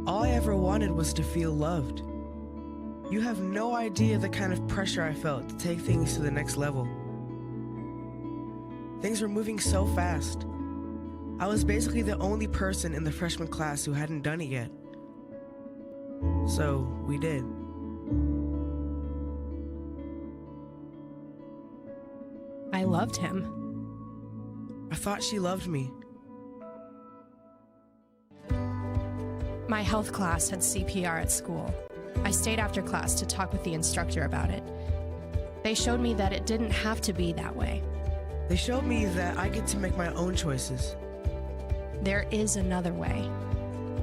All I ever wanted was to feel loved. You have no idea the kind of pressure I felt to take things to the next level. Things were moving so fast. I was basically the only person in the freshman class who hadn't done it yet. So we did. I loved him. I thought she loved me. My health class had CPR at school. I stayed after class to talk with the instructor about it. They showed me that it didn't have to be that way. They showed me that I get to make my own choices. There is another way.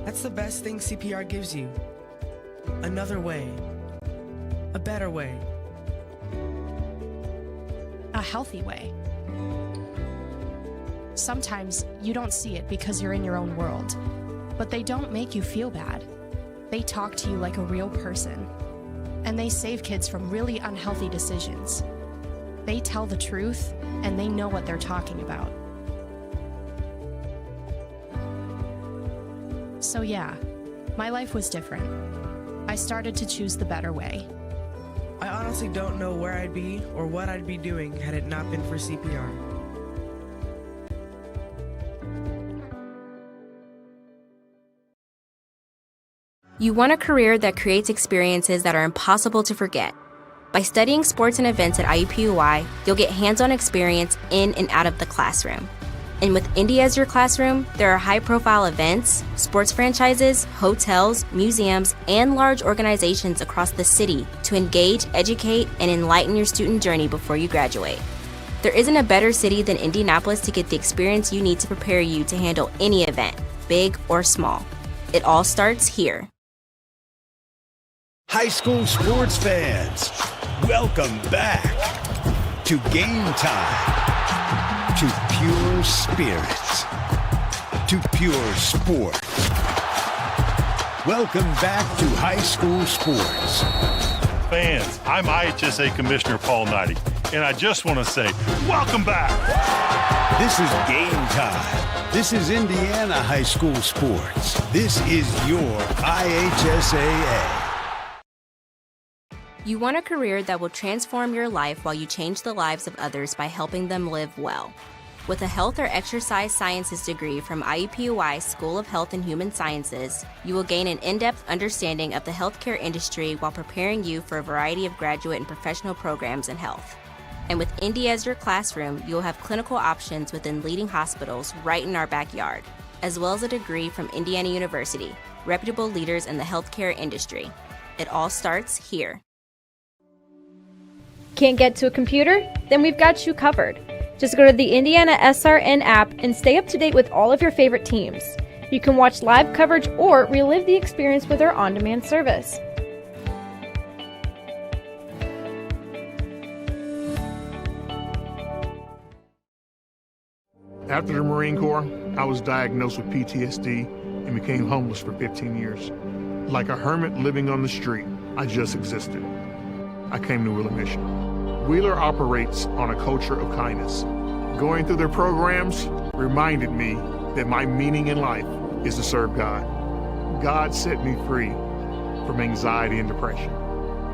That's the best thing CPR gives you. Another way. A better way. A healthy way. Sometimes you don't see it because you're in your own world, but they don't make you feel bad. They talk to you like a real person, and they save kids from really unhealthy decisions. They tell the truth, and they know what they're talking about. So yeah, my life was different. I started to choose the better way. I honestly don't know where I'd be or what I'd be doing had it not been for CPR. You want a career that creates experiences that are impossible to forget. By studying sports and events at IUPUI, you'll get hands-on experience in and out of the classroom. And with Indy as your classroom, there are high-profile events, sports franchises, hotels, museums, and large organizations across the city to engage, educate, and enlighten your student journey before you graduate. There isn't a better city than Indianapolis to get the experience you need to prepare you to handle any event, big or small. It all starts here. High school sports fans, welcome back to Game Time, to pure spirits, to pure sport. Welcome back to high school sports. Fans, I'm IHSAA Commissioner Paul Knighty, and I just want to say, welcome back. This is Game Time. This is Indiana high school sports. This is your IHSAA. You want a career that will transform your life while you change the lives of others by helping them live well. With a health or exercise sciences degree from IUPUI School of Health and Human Sciences, you will gain an in-depth understanding of the healthcare industry while preparing you for a variety of graduate and professional programs in health. And with Indy as your classroom, you'll have clinical options within leading hospitals right in our backyard, as well as a degree from Indiana University, reputable leaders in the healthcare industry. It all starts here. Can't get to a computer? Then we've got you covered. Just go to the IndianaSRN app and stay up to date with all of your favorite teams. You can watch live coverage or relive the experience with our on-demand service. After the Marine Corps, I was diagnosed with PTSD and became homeless for 15 years. Like a hermit living on the street, I just existed. I came to Wheeler Mission. Wheeler operates on a culture of kindness. Going through their programs reminded me that my meaning in life is to serve God. God set me free from anxiety and depression.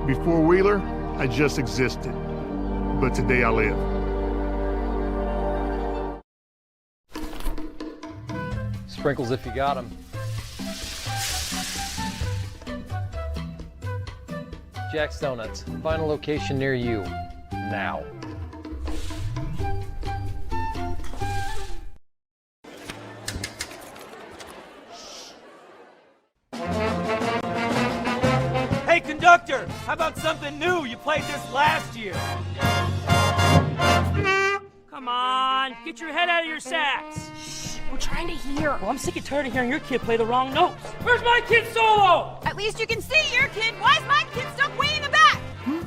Before Wheeler, I just existed, but today I live. Sprinkles if you got them. Jack's Donuts, find a location near you, now. Hey conductor, how about something new? You played this last year. Come on, get your head out of your sacks. Shh, we're trying to hear. Well, I'm sick and tired of hearing your kid play the wrong notes. Where's my kid's solo? At least you can see your kid. Why is my kid stuck way in the back?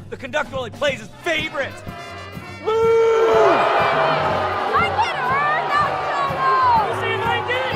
The conductor only plays his favorites. My kid heard that solo! You saying I did?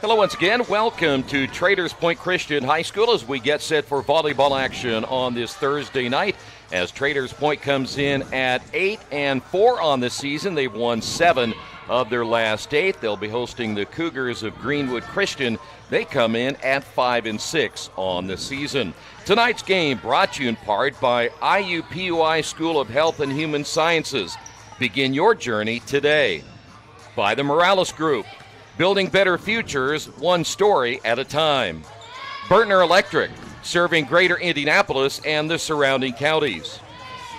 Hello once again. Welcome to Traders Point Christian High School as we get set for volleyball action on this Thursday night. As Traders Point comes in at 8-4 on the season. They've won 7 of their last 8. They'll be hosting the Cougars of Greenwood Christian. They come in at 5-6 on the season. Tonight's game brought to you in part by IUPUI School of Health and Human Sciences. Begin your journey today. By the Morales Group, building better futures one story at a time. Burtner Electric, serving greater Indianapolis and the surrounding counties.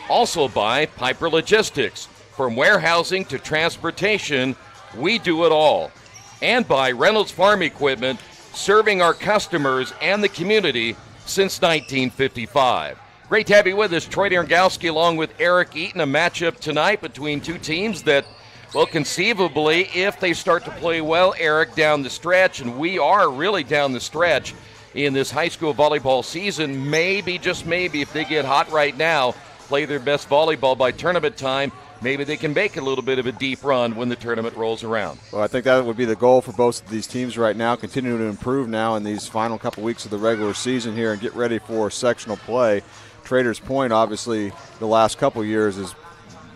Also by Piper Logistics, from warehousing to transportation, we do it all. And by Reynolds Farm Equipment, serving our customers and the community since 1955. Great to have you with us, Troy Derengowski, along with Eric Eaton. A matchup tonight between two teams that, well, conceivably, if they start to play well, Eric, down the stretch, and we are really down the stretch in this high school volleyball season, maybe, just maybe, if they get hot right now, play their best volleyball by tournament time, maybe they can make a little bit of a deep run when the tournament rolls around. Well, I think that would be the goal for both of these teams right now, continue to improve now in these final couple weeks of the regular season here and get ready for sectional play. Traders Point, obviously, the last couple years has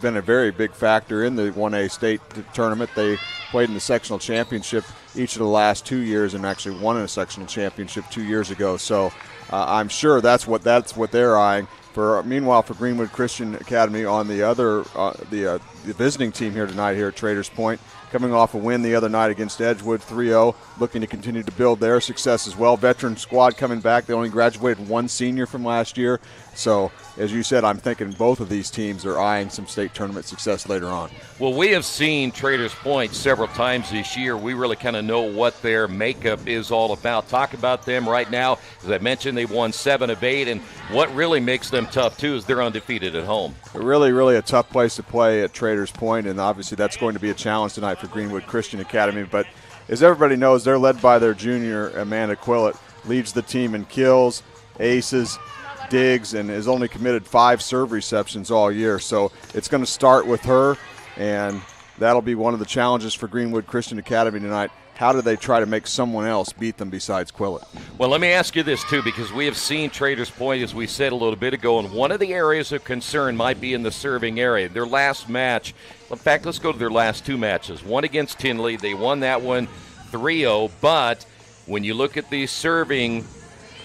been a very big factor in the 1A state tournament. They played in the sectional championship each of the last 2 years and actually won in a sectional championship 2 years ago. So I'm sure that's what they're eyeing. Meanwhile, for Greenwood Christian Academy on the other the visiting team here tonight here at Traders Point, coming off a win the other night against Edgewood 3-0, looking to continue to build their success as well. Veteran squad coming back. They only graduated one senior from last year. So, as you said, I'm thinking both of these teams are eyeing some state tournament success later on. Well, we have seen Traders Point several times this year. We really kind of know what their makeup is all about. Talk about them right now. As I mentioned, they've won 7 of 8, and what really makes them tough, too, is they're undefeated at home. Really, really a tough place to play at Traders Point, and obviously that's going to be a challenge tonight for Greenwood Christian Academy. But as everybody knows, they're led by their junior, Amanda Quillett, leads the team in kills, aces, digs, and has only committed 5 serve receptions all year. So it's going to start with her, and that'll be one of the challenges for Greenwood Christian Academy tonight. How do they try to make someone else beat them besides Quillett? Well, let me ask you this, too, because we have seen Traders Point, as we said a little bit ago, and one of the areas of concern might be in the serving area. Their last match, in fact, let's go to their last 2 matches. One against Tinley. They won that one 3-0, but when you look at the serving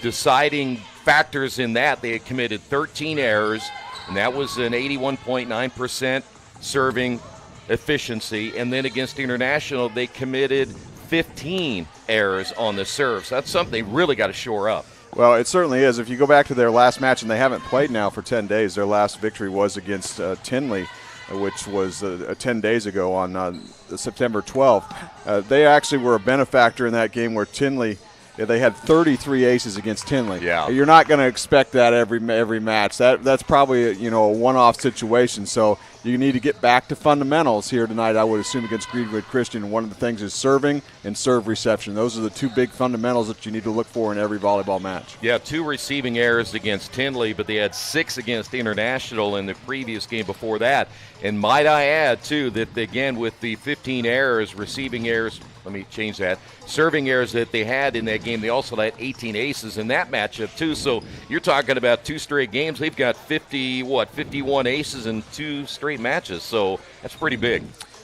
deciding factors in that, they had committed 13 errors, and that was an 81.9% serving efficiency. And then against International, they committed 15 errors on the serves. That's something they really got to shore up. Well, it certainly is. If you go back to their last match, and they haven't played now for 10 days, their last victory was against Tinley, which was 10 days ago on September 12th. They actually were a benefactor in that game where Tinley, they had 33 aces against Tinley. Yeah. You're not going to expect that every match. That's probably a one-off situation. So you need to get back to fundamentals here tonight, I would assume, against Greenwood Christian. And one of the things is serving and serve reception. Those are the 2 big fundamentals that you need to look for in every volleyball match. Yeah, 2 receiving errors against Tinley, but they had 6 against International in the previous game before that. And might I add, too, that again with the 15 errors, receiving errors, let me change that, serving errors that they had in that game, they also had 18 aces in that matchup, too. So you're talking about 2 straight games. They've got 51 aces in 2 straight matches. So that's pretty big.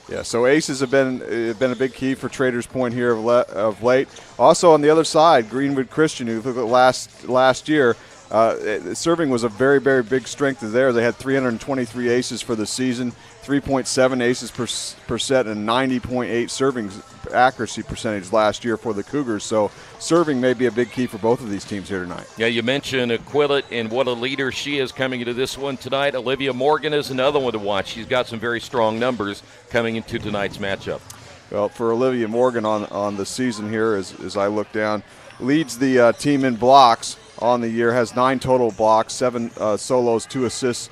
Yeah, so aces have been a big key for Traders Point here of late. Also on the other side, Greenwood Christian, who look at last year, serving was a very, very big strength of theirs. They had 323 aces for the season, 3.7 aces per set, and 90.8 serving accuracy percentage last year for the Cougars. So serving may be a big key for both of these teams here tonight. Yeah, you mentioned Quillett and what a leader she is coming into this one tonight. Olivia Morgan is another one to watch. She's got some very strong numbers coming into tonight's matchup. Well, for Olivia Morgan on the season here, as I look down, leads the team in blocks on the year, has 9 total blocks, 7 solos, 2 assists,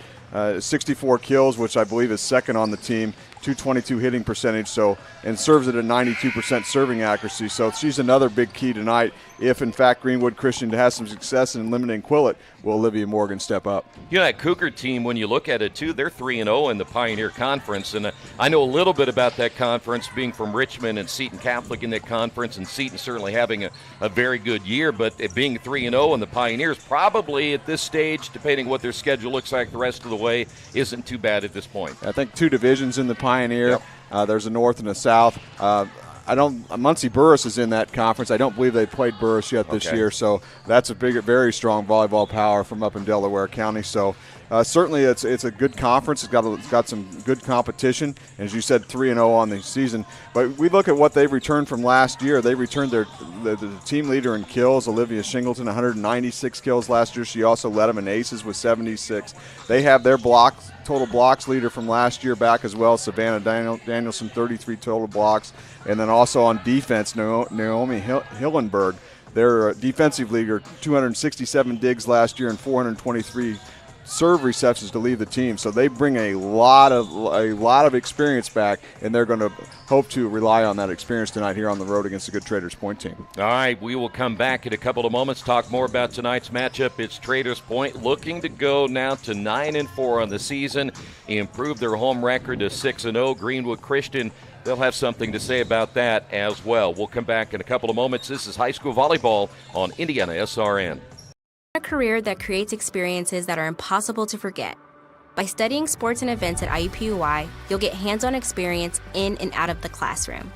64 kills, which I believe is second on the team, .222 hitting percentage, and serves at a 92% serving accuracy. So she's another big key tonight. If, in fact, Greenwood Christian has some success in limiting Quillette, will Olivia Morgan step up? You know, that Cougar team, when you look at it, too, they're 3-0 in the Pioneer Conference. And I know a little bit about that conference, being from Richmond and Seton Catholic in that conference, and Seton certainly having a very good year. But it being 3-0 in the Pioneers, probably at this stage, depending what their schedule looks like the rest of the way, isn't too bad at this point. I think 2 divisions in the Pioneer. Yep. There's a North and a South. Muncie Burris is in that conference. I don't believe they played Burris yet this year, so that's a very strong volleyball power from up in Delaware County. So certainly it's a good conference. It's got some good competition, and as you said, 3-0 on the season. But we look at what they've returned from last year. They returned the team leader in kills, Olivia Shingleton, 196 kills last year. She also led them in aces with 76. They have their total blocks leader from last year back as well, Savannah Danielson, 33 total blocks. And then also on defense, Naomi Hillenberg, their defensive leader, 267 digs last year and 423 serve receptions to lead the team. So they bring a lot of experience back, and they're going to hope to rely on that experience tonight here on the road against a good Traders Point team. All right, we will come back in a couple of moments, talk more about tonight's matchup. It's Traders Point looking to go now to 9-4 on the season, improve their home record to 6-0. Greenwood Christian, they'll have something to say about that as well. We'll come back in a couple of moments. This is high school volleyball on IndianaSRN. A career that creates experiences that are impossible to forget. By studying sports and events at IUPUI, you'll get hands-on experience in and out of the classroom.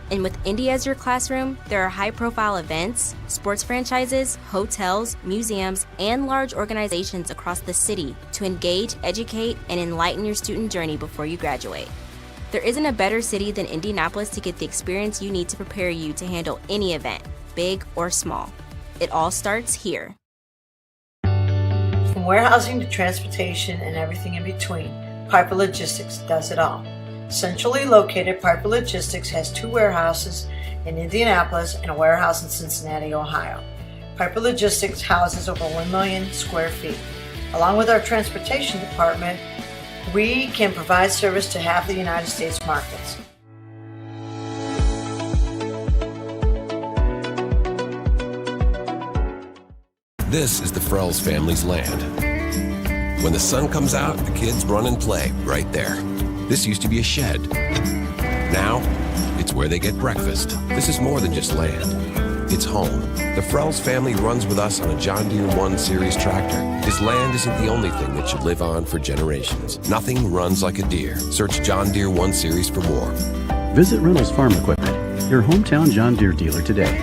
And with Indy as your classroom, there are high-profile events, sports franchises, hotels, museums, and large organizations across the city to engage, educate, and enlighten your student journey before you graduate. There isn't a better city than Indianapolis to get the experience you need to prepare you to handle any event, big or small. It all starts here. From warehousing to transportation and everything in between, Piper Logistics does it all. Centrally located, Piper Logistics has 2 warehouses in Indianapolis and a warehouse in Cincinnati, Ohio. Piper Logistics houses over 1 million square feet. Along with our transportation department, we can provide service to half the United States markets. This is the Frells family's land. When the sun comes out, the kids run and play right there. This used to be a shed. Now, it's where they get breakfast. This is more than just land. It's home. The Frells family runs with us on a John Deere 1 Series tractor. His land isn't the only thing that should live on for generations. Nothing runs like a Deere. Search John Deere 1 Series for more. Visit Reynolds Farm Equipment, your hometown John Deere dealer today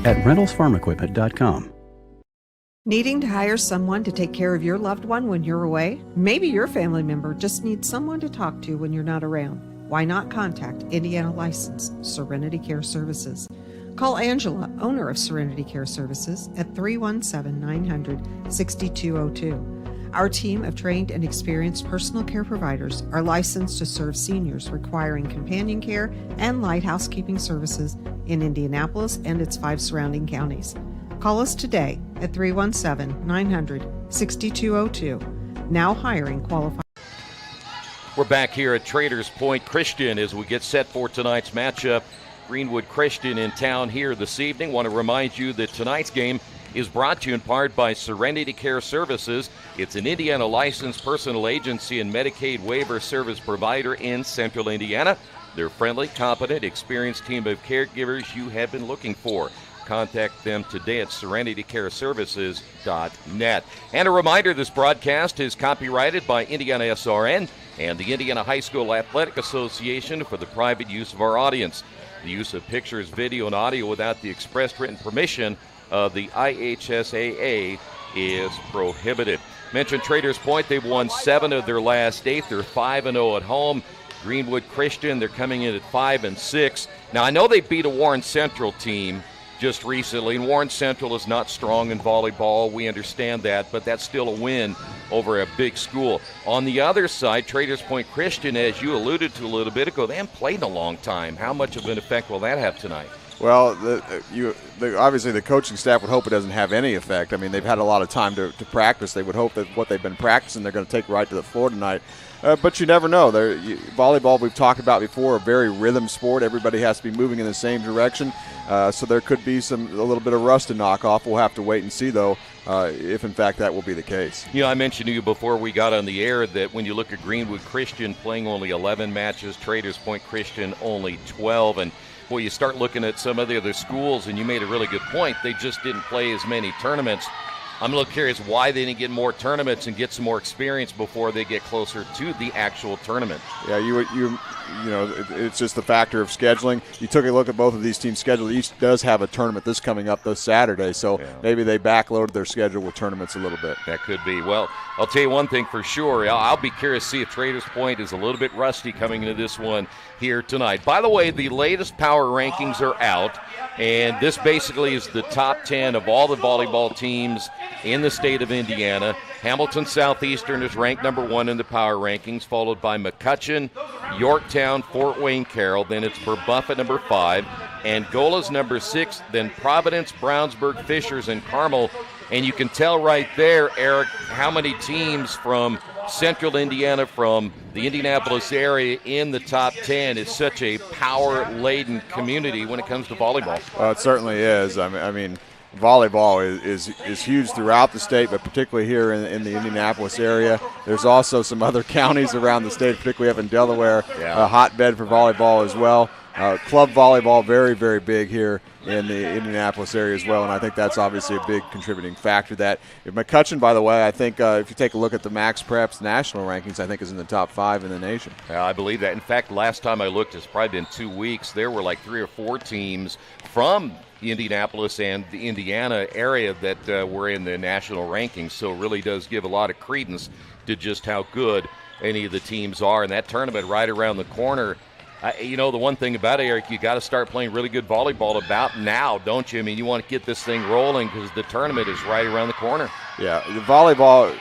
at reynoldsfarmequipment.com. Needing to hire someone to take care of your loved one when you're away? Maybe your family member just needs someone to talk to when you're not around. Why not contact Indiana licensed Serenity Care Services? Call Angela, owner of Serenity Care Services, at 317-900-6202. Our team of trained and experienced personal care providers are licensed to serve seniors requiring companion care and light housekeeping services in Indianapolis and its 5 surrounding counties. Call us today at 317-900-6202. Now hiring qualified. We're back here at Traders Point Christian as we get set for tonight's matchup. Greenwood Christian in town here this evening. Want to remind you that tonight's game is brought to you in part by Serenity Care Services. It's an Indiana licensed personal agency and Medicaid waiver service provider in Central Indiana. They're friendly, competent, experienced team of caregivers you have been looking for. Contact them today at serenitycareservices.net. And a reminder, this broadcast is copyrighted by IndianaSRN and the Indiana High School Athletic Association for the private use of our audience. The use of pictures, video, and audio without the express written permission of the IHSAA is prohibited. Mentioned Traders Point, they've won 7 of their last 8. They're 5-0 at home. Greenwood Christian, they're coming in at 5-6. Now, I know they beat a Warren Central team just recently, and Warren Central is not strong in volleyball. We understand that, but that's still a win over a big school. On the other side, Traders Point Christian, as you alluded to a little bit ago, they haven't played in a long time. How much of an effect will that have tonight? Well, obviously the coaching staff would hope it doesn't have any effect. I mean, they've had a lot of time to practice. They would hope that what they've been practicing they're going to take right to the floor tonight. But you never know. Volleyball, we've talked about before, a very rhythm sport. Everybody has to be moving in the same direction. So there could be a little bit of rust to knock off. We'll have to wait and see, though, if in fact that will be the case. I mentioned to you before we got on the air that when you look at Greenwood Christian playing only 11 matches, Traders Point Christian only 12, and well, you start looking at some of the other schools, and you made a really good point. They just didn't play as many tournaments. I'm a little curious why they didn't get more tournaments and get some more experience before they get closer to the actual tournament. Yeah, it's just the factor of scheduling. You took a look at both of these teams' schedule. Each does have a tournament this coming up this Saturday, so maybe they backloaded their schedule with tournaments a little bit. That could be. Well, I'll tell you one thing for sure. I'll be curious to see if Traders Point is a little bit rusty coming into this one here tonight. By the way, the latest power rankings are out, and this basically is the top 10 of all the volleyball teams in the state of Indiana. Hamilton Southeastern is ranked number 1 in the power rankings, followed by McCutcheon, Yorktown, Fort Wayne Carroll. Then it's Burbuff at number 5, Angola's number 6, then Providence, Brownsburg, Fishers, and Carmel. And you can tell right there, Eric, how many teams from Central Indiana, from the Indianapolis area in the top 10. It's such a power-laden community when it comes to volleyball. It certainly is. I mean, volleyball is huge throughout the state, but particularly here in the Indianapolis area. There's also some other counties around the state, particularly up in Delaware, a hotbed for volleyball as well. Club volleyball, very, very big here in the Indianapolis area as well, and I think that's obviously a big contributing factor. That McCutcheon, by the way, I think if you take a look at the Max Preps national rankings, I think is in the top 5 in the nation. I believe that. In fact, last time I looked, it's probably been 2 weeks, there were like 3 or 4 teams from Indianapolis and the Indiana area that were in the national rankings, so it really does give a lot of credence to just how good any of the teams are. And that tournament right around the corner, the one thing about it, Eric, you got to start playing really good volleyball about now, don't you? I mean, you want to get this thing rolling because the tournament is right around the corner. Yeah, the volleyball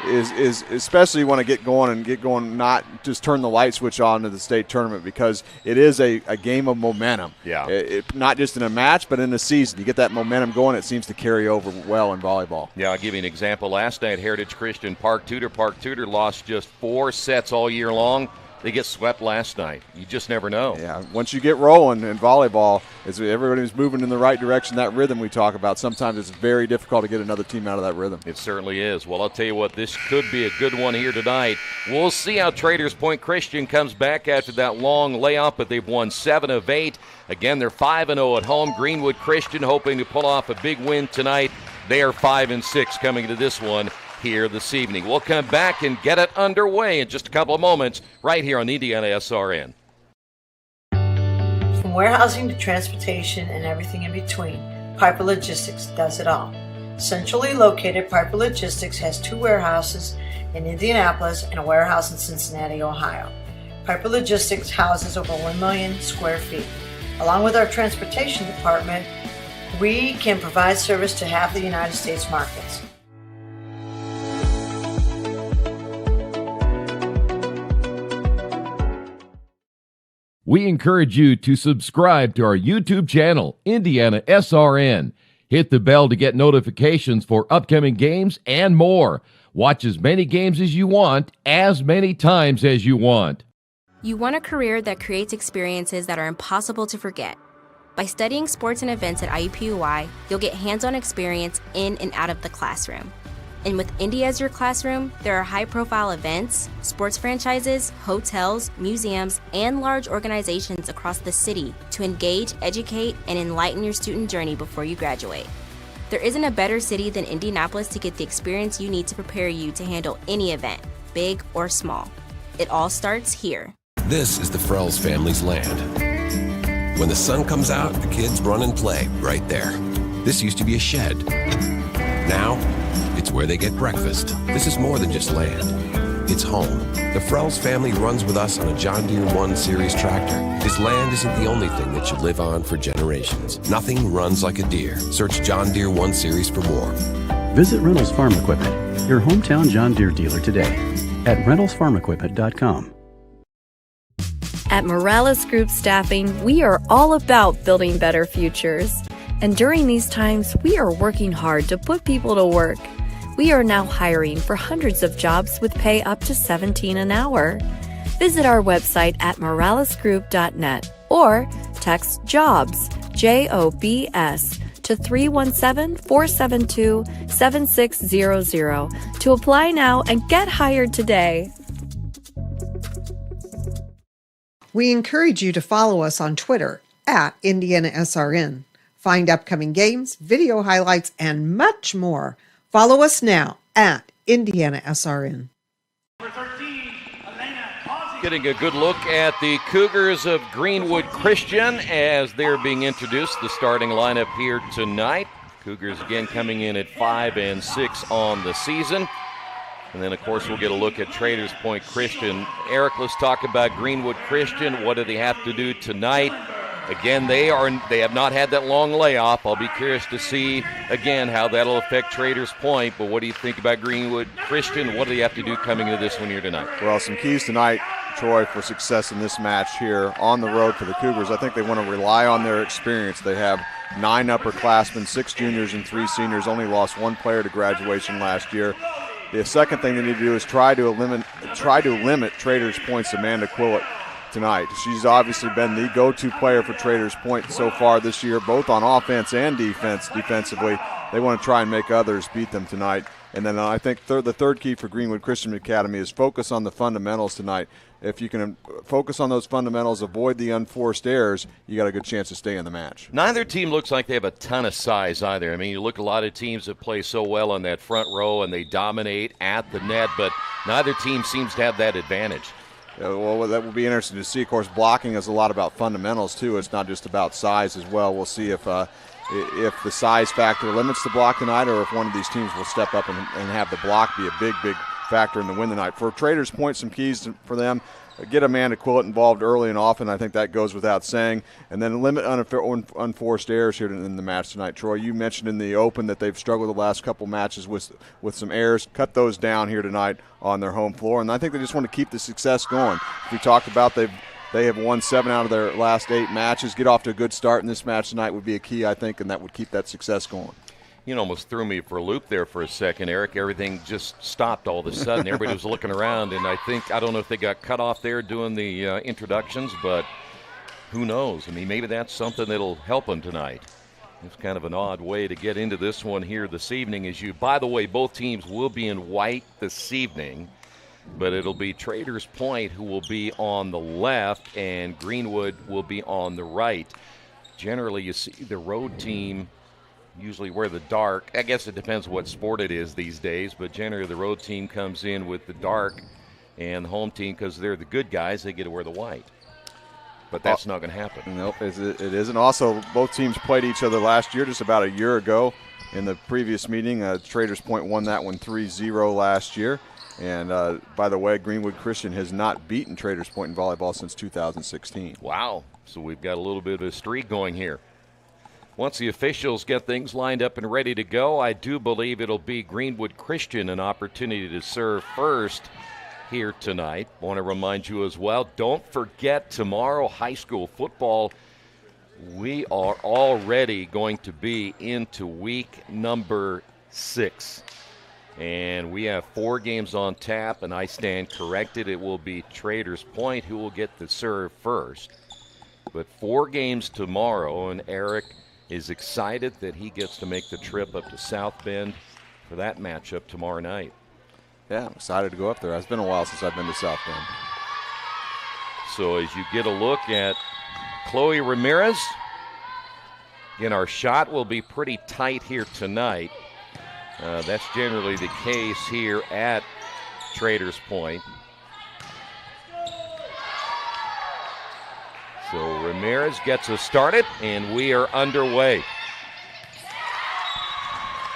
is especially you want to get going, not just turn the light switch on to the state tournament, because it is a game of momentum. Yeah. Not just in a match, but in a season. You get that momentum going, it seems to carry over well in volleyball. Yeah, I'll give you an example. Last night, Heritage Christian Park Tudor lost just 4 sets all year long. They get swept last night. You just never know. Yeah, once you get rolling in volleyball, as everybody's moving in the right direction, that rhythm we talk about, sometimes it's very difficult to get another team out of that rhythm. It certainly is. Well, I'll tell you what, this could be a good one here tonight. We'll see how Traders Point Christian comes back after that long layoff, but they've won 7 of 8. Again, they're 5-0 at home. Greenwood Christian hoping to pull off a big win tonight. They are 5-6 coming into this one here this evening. We'll come back and get it underway in just a couple of moments right here on IndianaSRN. From warehousing to transportation and everything in between, Piper Logistics does it all. Centrally located, Piper Logistics has 2 warehouses in Indianapolis and a warehouse in Cincinnati, Ohio. Piper Logistics houses over 1 million square feet. Along with our transportation department, we can provide service to half the United States markets. We encourage you to subscribe to our YouTube channel, IndianaSRN. Hit the bell to get notifications for upcoming games and more. Watch as many games as you want, as many times as you want. You want a career that creates experiences that are impossible to forget. By studying sports and events at IUPUI, you'll get hands-on experience in and out of the classroom. And with Indy as your classroom, there are high-profile events, sports franchises, hotels, museums, and large organizations across the city to engage, educate, and enlighten your student journey before you graduate. There isn't a better city than Indianapolis to get the experience you need to prepare you to handle any event, big or small. It all starts here. This is the Frells family's land. When the sun comes out, the kids run and play right there. This used to be a shed. Now, it's where they get breakfast. This is more than just land. It's home. The Frells family runs with us on a John Deere 1 Series tractor. His land isn't the only thing that should live on for generations. Nothing runs like a Deere. Search John Deere 1 Series for more. Visit Reynolds Farm Equipment, your hometown John Deere dealer today at reynoldsfarmequipment.com. At Morales Group Staffing, we are all about building better futures. And during these times, we are working hard to put people to work. We are now hiring for hundreds of jobs with pay up to $17 an hour. Visit our website at moralesgroup.net or text JOBS, JOBS, to 317-472-7600 to apply now and get hired today. We encourage you to follow us on Twitter at IndianaSRN. Find upcoming games, video highlights, and much more. Follow us now at IndianaSRN. Getting a good look at the Cougars of Greenwood Christian as they're being introduced. The starting lineup here tonight. Cougars again coming in at 5-6 on the season. And then, of course, we'll get a look at Traders Point Christian. Eric, let's talk about Greenwood Christian. What do they have to do tonight? Again, they have not had that long layoff. I'll be curious to see, again, how that'll affect Traders Point. But what do you think about Greenwood Christian? What do they have to do coming into this one here tonight? Well, some keys tonight, Troy, for success in this match here on the road for the Cougars. I think they want to rely on their experience. They have 9 upperclassmen, 6 juniors, and 3 seniors. Only lost 1 player to graduation last year. The second thing they need to do is try to limit Traders Point's Amanda Quillett tonight. She's obviously been the go-to player for Traders Point so far this year, both on offense and defense. Defensively, they want to try and make others beat them tonight. And then I think the third key for Greenwood Christian Academy is focus on the fundamentals tonight. If you can focus on those fundamentals, avoid the unforced errors, you got a good chance to stay in the match. Neither team looks like they have a ton of size either. I mean, you look at a lot of teams that play so well on that front row and they dominate at the net, but neither team seems to have that advantage. Well, that will be interesting to see. Of course, blocking is a lot about fundamentals, too. It's not just about size as well. We'll see if the size factor limits the block tonight or if one of these teams will step up and have the block be a big factor in the win tonight. For Traders Point, some keys for them. Get Amanda Quillett involved early and often. I think that goes without saying. And then limit unforced errors here in the match tonight. Troy, you mentioned in the open that they've struggled the last couple matches with some errors. Cut those down here tonight on their home floor. And I think they just want to keep the success going. We talked about they have won 7 out of their last 8 matches. Get off to a good start in this match tonight would be a key, I think, and that would keep that success going. You almost threw me for a loop there for a second, Eric. Everything just stopped all of a sudden. Everybody was looking around, and I don't know if they got cut off there doing the introductions, but who knows? I mean, maybe that's something that'll help them tonight. It's kind of an odd way to get into this one here this evening. By the way, both teams will be in white this evening, but it'll be Traders Point who will be on the left, and Greenwood will be on the right. Generally, you see the road team usually wear the dark. I guess it depends what sport it is these days, but generally the road team comes in with the dark, and the home team, because they're the good guys, they get to wear the white. But that's not going to happen. Nope, it isn't. Also, both teams played each other last year, just about a year ago in the previous meeting. Traders Point won that one 3-0 last year. And, by the way, Greenwood Christian has not beaten Traders Point in volleyball since 2016. Wow. So we've got a little bit of a streak going here. Once the officials get things lined up and ready to go, I do believe it'll be Greenwood Christian an opportunity to serve first here tonight. I want to remind you as well, don't forget tomorrow, high school football. We are already going to be into week number 6. And we have 4 games on tap, and I stand corrected. It will be Traders Point who will get the serve first. But 4 games tomorrow, and Eric is excited that he gets to make the trip up to South Bend for that matchup tomorrow night. Yeah, I'm excited to go up there. It's been a while since I've been to South Bend. So as you get a look at Chloe Ramirez, again, our shot will be pretty tight here tonight. That's generally the case here at Traders Point. So Ramirez gets us started, and we are underway.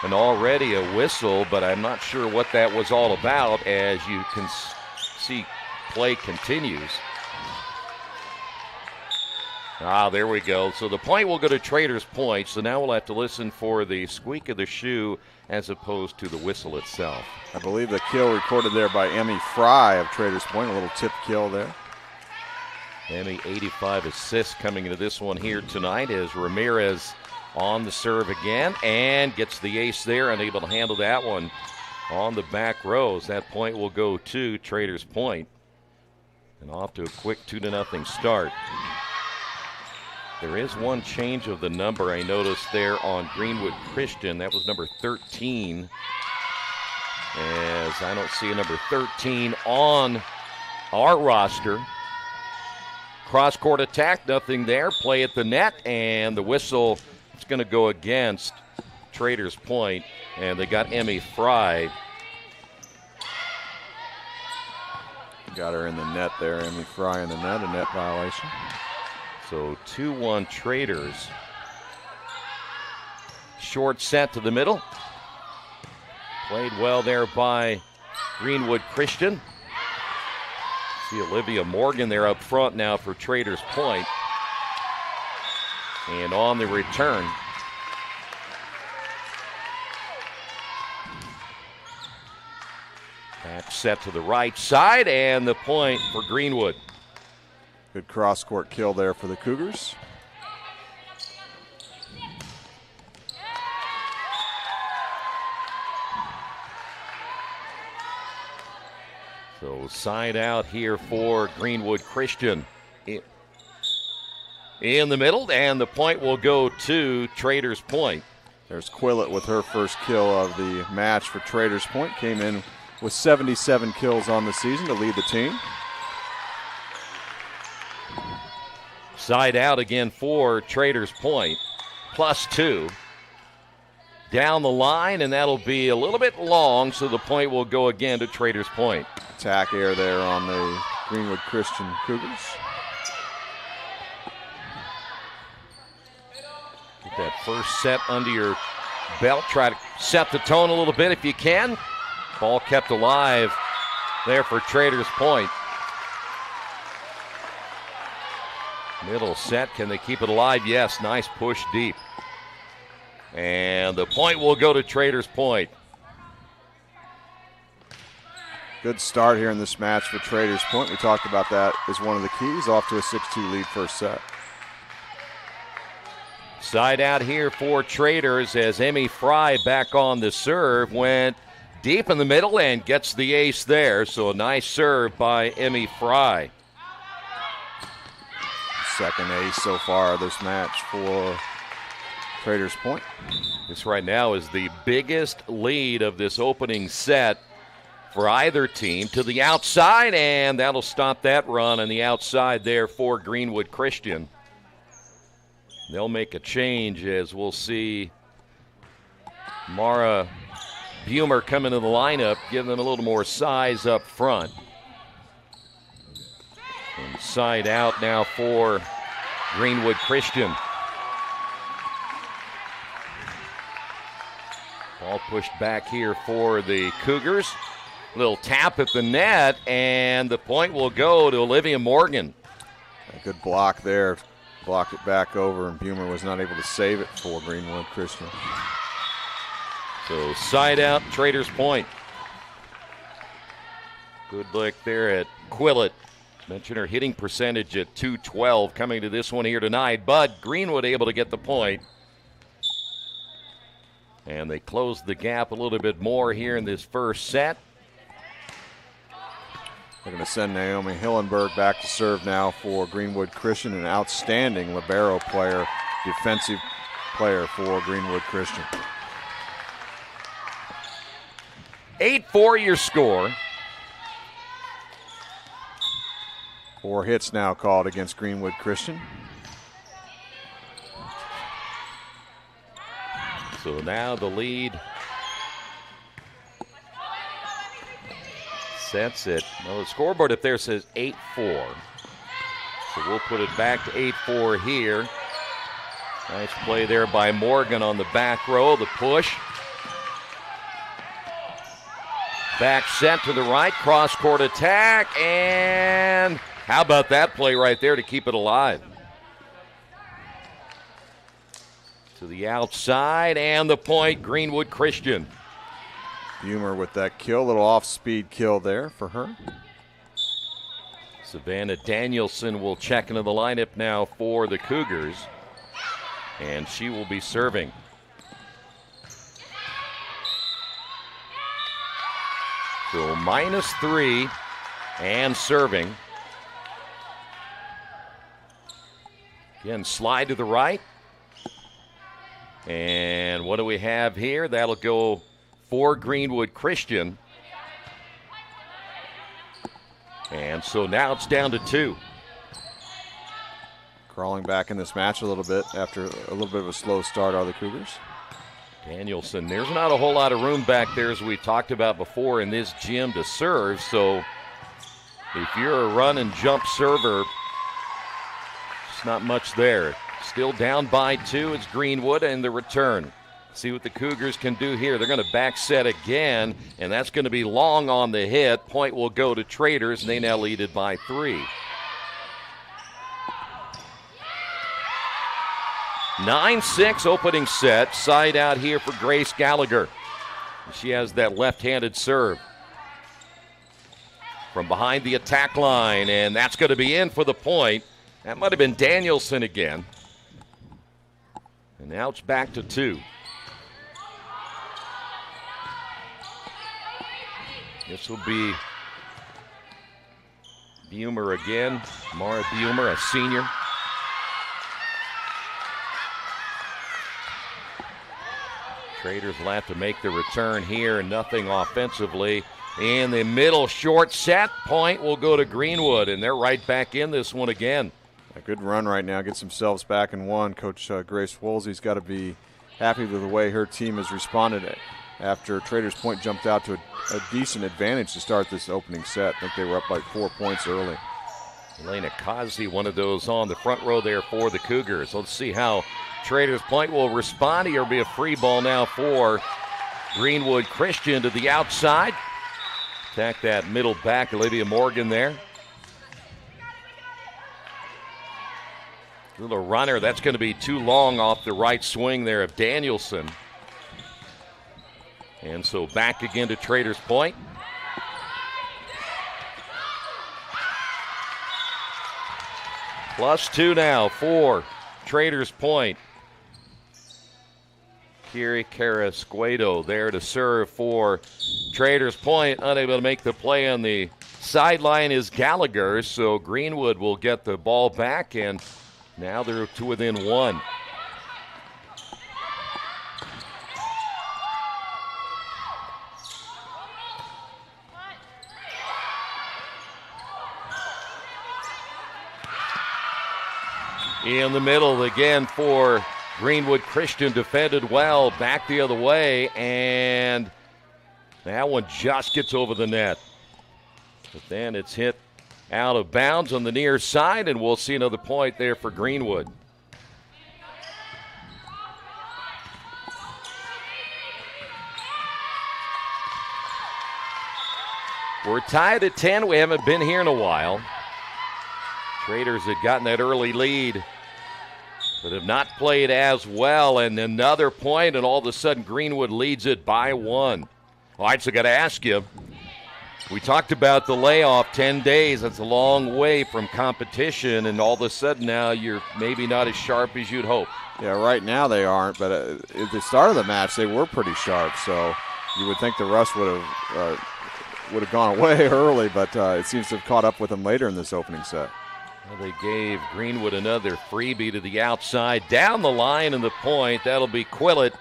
And already a whistle, but I'm not sure what that was all about. As you can see, play continues. There we go. So the point will go to Traders Point. So now we'll have to listen for the squeak of the shoe as opposed to the whistle itself. I believe the kill recorded there by Emmy Fry of Traders Point, a little tip kill there. Emmy, 85 assists coming into this one here tonight as Ramirez on the serve again and gets the ace there, unable to handle that one on the back rows. That point will go to Traders Point. And off to a quick 2-0 start. There is one change of the number I noticed there on Greenwood Christian. That was number 13. As I don't see a number 13 on our roster. Cross-court attack, nothing there. Play at the net, and the whistle is going to go against Traders Point. And they got Emmy Fry. Got her in the net there, Emmy Fry in the net, a net violation. So 2-1 Traders. Short set to the middle. Played well there by Greenwood Christian. See Olivia Morgan there up front now for Traders Point. And on the return, back set to the right side, and the point for Greenwood. Good cross-court kill there for the Cougars. So side out here for Greenwood Christian. In the middle, and the point will go to Traders Point. There's Quillett with her first kill of the match for Traders Point. Came in with 77 kills on the season to lead the team. Side out again for Traders Point, +2. Down the line, and that'll be a little bit long, so the point will go again to Traders Point. Attack air there on the Greenwood Christian Cougars. Get that first set under your belt. Try to set the tone a little bit if you can. Ball kept alive there for Traders Point. Middle set, can they keep it alive? Yes, nice push deep. And the point will go to Traders Point. Good start here in this match for Traders Point. We talked about that as one of the keys, off to a 6-2 lead first set. Side out here for Traders as Emmy Fry back on the serve. Went deep in the middle and gets the ace there. So a nice serve by Emmy Fry. Second ace so far this match for Traders Point. This right now is the biggest lead of this opening set for either team. To the outside, and that'll stop that run on the outside there for Greenwood Christian. They'll make a change as we'll see Mara Bumer come into the lineup, give them a little more size up front. And side out now for Greenwood Christian. Ball pushed back here for the Cougars. Little tap at the net, and the point will go to Olivia Morgan. A good block there. Blocked it back over, and Bumer was not able to save it for Greenwood Christian. So side out, Traders Point. Good look there at Quillett. Mentioned her hitting percentage at .212 coming to this one here tonight, but Greenwood able to get the point. And they closed the gap a little bit more here in this first set. They're going to send Naomi Hillenberg back to serve now for Greenwood Christian, an outstanding libero player, defensive player for Greenwood Christian. 8-4 your score. 4 hits now called against Greenwood Christian. So now the lead sets it. No, the scoreboard up there says 8-4. So we'll put it back to 8-4 here. Nice play there by Morgan on the back row, the push. Back set to the right, cross-court attack, and how about that play right there to keep it alive? To the outside, and the point, Greenwood Christian. Bumer with that kill, little off-speed kill there for her. Savannah Danielson will check into the lineup now for the Cougars, and she will be serving. So -3 and serving. Again, slide to the right. And what do we have here? That'll go for Greenwood Christian. And so now it's down to 2. Crawling back in this match a little bit after a little bit of a slow start are the Cougars. Danielson, there's not a whole lot of room back there, as we talked about before, in this gym to serve. So if you're a run and jump server, it's not much there. Still down by 2. It's Greenwood and the return. See what the Cougars can do here. They're going to back set again, and that's going to be long on the hit. Point will go to Traders, and they now lead it by 3. 9-6 opening set. Side out here for Grace Gallagher. She has that left-handed serve. From behind the attack line, and that's going to be in for the point. That might have been Danielson again. And now it's back to 2. This will be Bumer again. Mara Bumer, a senior. Traders will have to make the return here. Nothing offensively. In the middle, short set. Point will go to Greenwood, and they're right back in this one again. A good run right now. Gets themselves back in one. Coach Grace Woolsey's got to be happy with the way her team has responded after Traders Point jumped out to a decent advantage to start this opening set. I think they were up like 4 points early. Elena Kazi, one of those on the front row there for the Cougars. Let's see how Traders Point will respond. Here will be a free ball now for Greenwood Christian to the outside. Attack that middle back, Olivia Morgan there. Little runner, that's going to be too long off the right swing there of Danielson. And so back again to Traders Point. +2 now for Traders Point. Kiri Carrasquedo there to serve for Traders Point. Unable to make the play on the sideline is Gallagher, so Greenwood will get the ball back, and now they're to within 1. In the middle again for Greenwood Christian, defended well, back the other way, and that one just gets over the net. But then it's hit out of bounds on the near side, and we'll see another point there for Greenwood. We're tied at 10. We haven't been here in a while. Traders had gotten that early lead, but have not played as well. And another point, and all of a sudden Greenwood leads it by 1. All right, so I got to ask you, we talked about the layoff, 10 days. That's a long way from competition, and all of a sudden now you're maybe not as sharp as you'd hope. Yeah, right now they aren't, but at the start of the match they were pretty sharp, so you would think the rust would have gone away early, but it seems to have caught up with them later in this opening set. Well, they gave Greenwood another freebie to the outside. Down the line in the point, that'll be Quillett.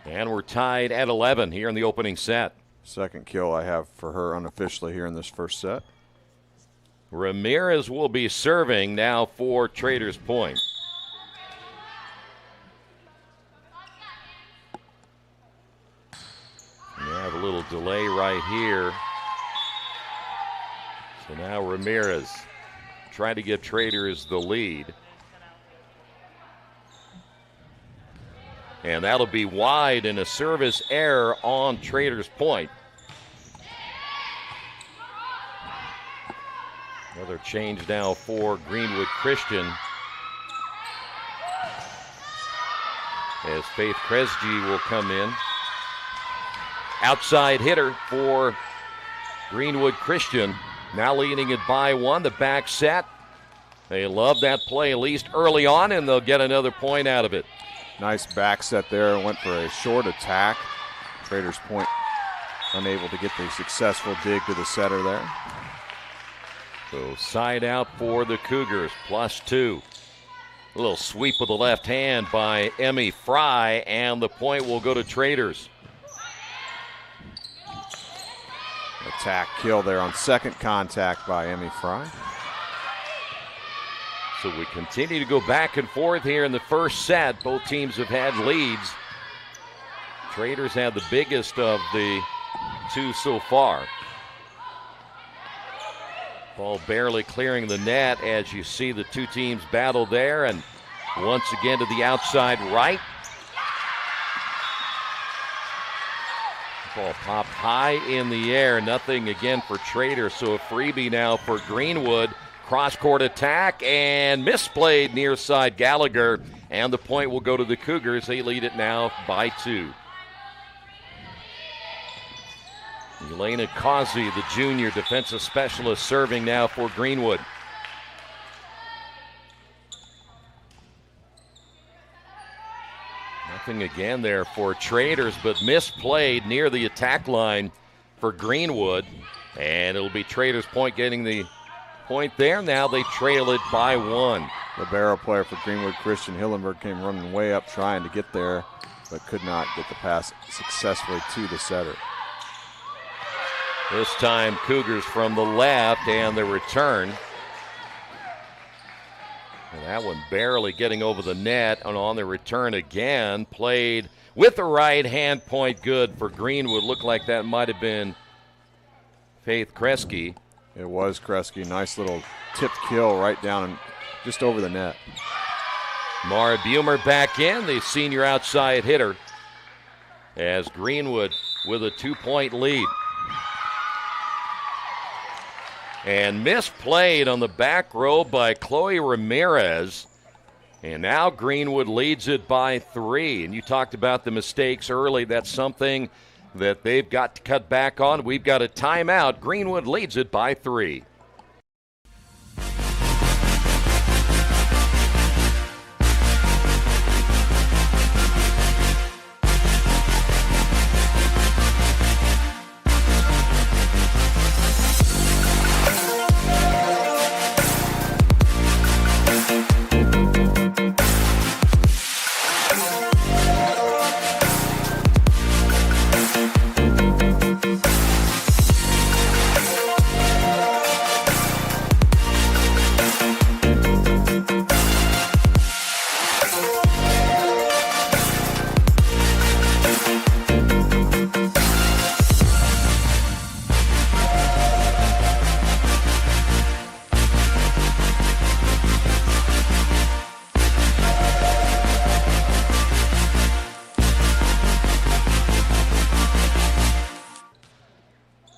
And we're tied at 11 here in the opening set. Second kill I have for her unofficially here in this first set. Ramirez will be serving now for Traders Point. We have a little delay right here. So now Ramirez trying to give Traders the lead. And that'll be wide and a service error on Traders Point. Another change now for Greenwood Christian, as Faith Kresge will come in. Outside hitter for Greenwood Christian. now leading it by 1. The back set. They love that play, at least early on, and they'll get another point out of it. Nice back set there. Went for a short attack. Traders Point unable to get the successful dig to the setter there. So side out for the Cougars, +2. A little sweep with the left hand by Emmy Fry, and the point will go to Traders. Attack kill there on second contact by Emmy Fry. So we continue to go back and forth here in the first set. Both teams have had leads. Traders had the biggest of the two so far. Ball barely clearing the net as you see the two teams battle there, and once again to the outside right. Ball popped high in the air, nothing again for Traders, so a freebie now for Greenwood. Cross-court attack and misplayed near side Gallagher, and the point will go to the Cougars. They lead it now by 2. Elena Causey, the junior defensive specialist, serving now for Greenwood. Nothing again there for Traders, but misplayed near the attack line for Greenwood, and it'll be Traders Point getting the point there. Now they trail it by 1. The barrel player for Greenwood, Christian Hillenberg, came running way up trying to get there, but could not get the pass successfully to the setter. This time Cougars from the left, and the return. And that one barely getting over the net, and on the return again, played with the right hand, point good for Greenwood. Looked like that might have been Faith Kresge. It was Kresge. Nice little tipped kill right down and just over the net. Mara Bumer back in, the senior outside hitter, as Greenwood with a 2-point lead. And misplayed on the back row by Chloe Ramirez. And now Greenwood leads it by 3. And you talked about the mistakes early. That's something that they've got to cut back on. We've got a timeout. Greenwood leads it by 3.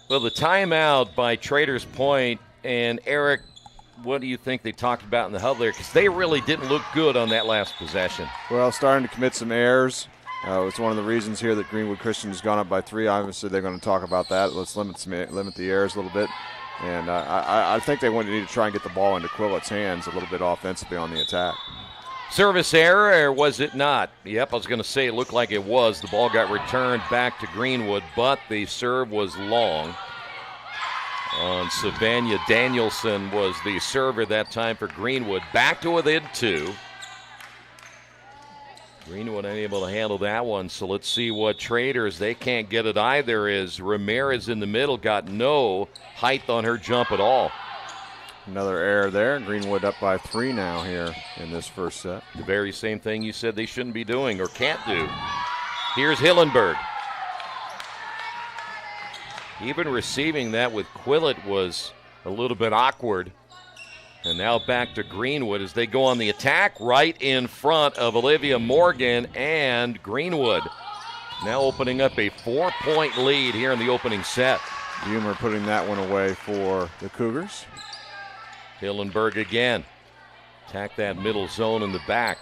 Well, the timeout by Traders Point, and Eric, what do you think they talked about in the huddle there? Because they really didn't look good on that last possession. Well, starting to commit some errors. It's one of the reasons here that Greenwood Christian has gone up by 3. Obviously, they're going to talk about that. Let's limit the errors a little bit. And I think they need to try and get the ball into Quillett's hands a little bit offensively on the attack. Service error, or was it not? Yep, I was going to say it looked like it was. The ball got returned back to Greenwood, but the serve was long. On Savannah Danielson was the server that time for Greenwood. Back to within 2. Greenwood unable to handle that one, so let's see what Traders, they can't get it either, as Ramirez in the middle got no height on her jump at all. Another error there. Greenwood up by 3 now here in this first set. The very same thing you said they shouldn't be doing or can't do. Here's Hillenberg. Even receiving that with Quillett was a little bit awkward. And now back to Greenwood as they go on the attack right in front of Olivia Morgan and Greenwood. Now opening up a 4-point lead here in the opening set. Bumer putting that one away for the Cougars. Hillenberg again. Attack that middle zone in the back.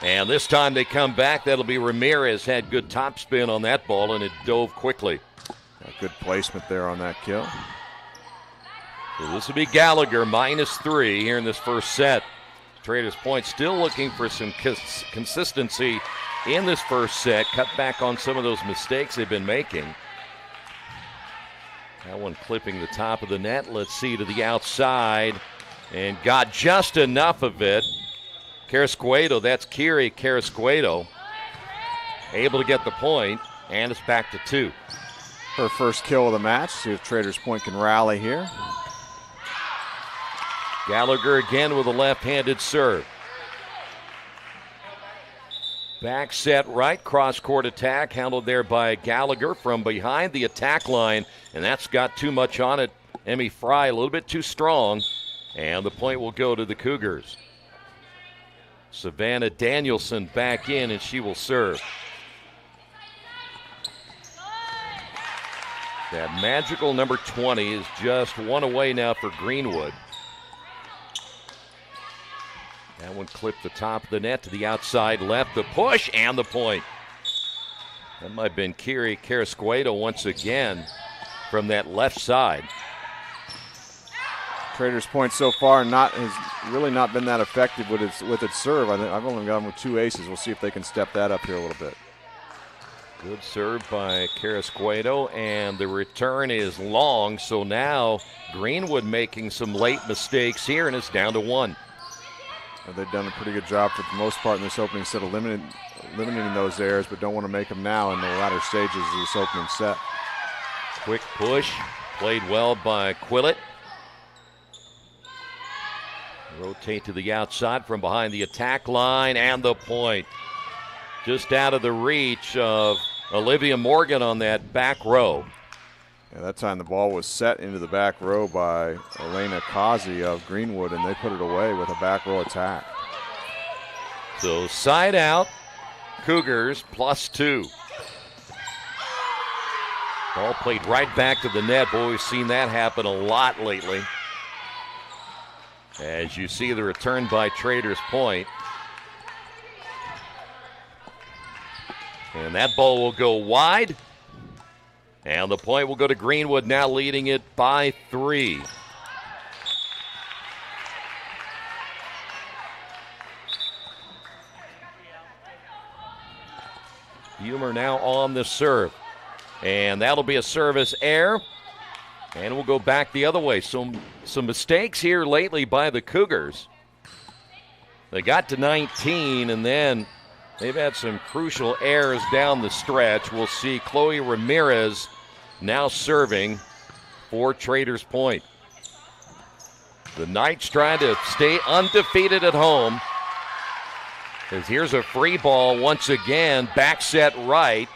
And this time they come back. That'll be Ramirez. Had good top spin on that ball, and it dove quickly. A good placement there on that kill. So this will be Gallagher -3 here in this first set. Traders Point still looking for some consistency in this first set. Cut back on some of those mistakes they've been making. That one clipping the top of the net. Let's see, to the outside. And got just enough of it. Carrasquedo, that's Kiri Carrasquedo, able to get the point, and it's back to 2. Her first kill of the match. See if Traders Point can rally here. Gallagher again with a left-handed serve. Back set right, cross-court attack, handled there by Gallagher from behind the attack line, and that's got too much on it. Emmy Fry a little bit too strong, and the point will go to the Cougars. Savannah Danielson back in, and she will serve. That magical number 20 is just one away now for Greenwood. That one clipped the top of the net to the outside left. The push and the point. That might have been Kiri Carrasquedo once again from that left side. Traders Point so far has really not been that effective with its serve. I've only got them with 2 aces. We'll see if they can step that up here a little bit. Good serve by Carrasquedo, and the return is long. So now Greenwood making some late mistakes here, and it's down to 1. They've done a pretty good job for the most part in this opening set of eliminating those errors, but don't want to make them now in the latter stages of this opening set. Quick push, played well by Quillett. Rotate to the outside from behind the attack line, and the point. Just out of the reach of Olivia Morgan on that back row. Yeah, that time the ball was set into the back row by Elena Kazi of Greenwood, and they put it away with a back row attack. So side out, Cougars +2. Ball played right back to the net. Boy, we've seen that happen a lot lately. As you see the return by Traders Point. And that ball will go wide. And the point will go to Greenwood, now leading it by 3. Humer now on the serve. And that'll be a service error. And we'll go back the other way. Some mistakes here lately by the Cougars. They got to 19, and then they've had some crucial errors down the stretch. We'll see Chloe Ramirez now serving for Traders Point. The Knights trying to stay undefeated at home. As here's a free ball once again, back set right.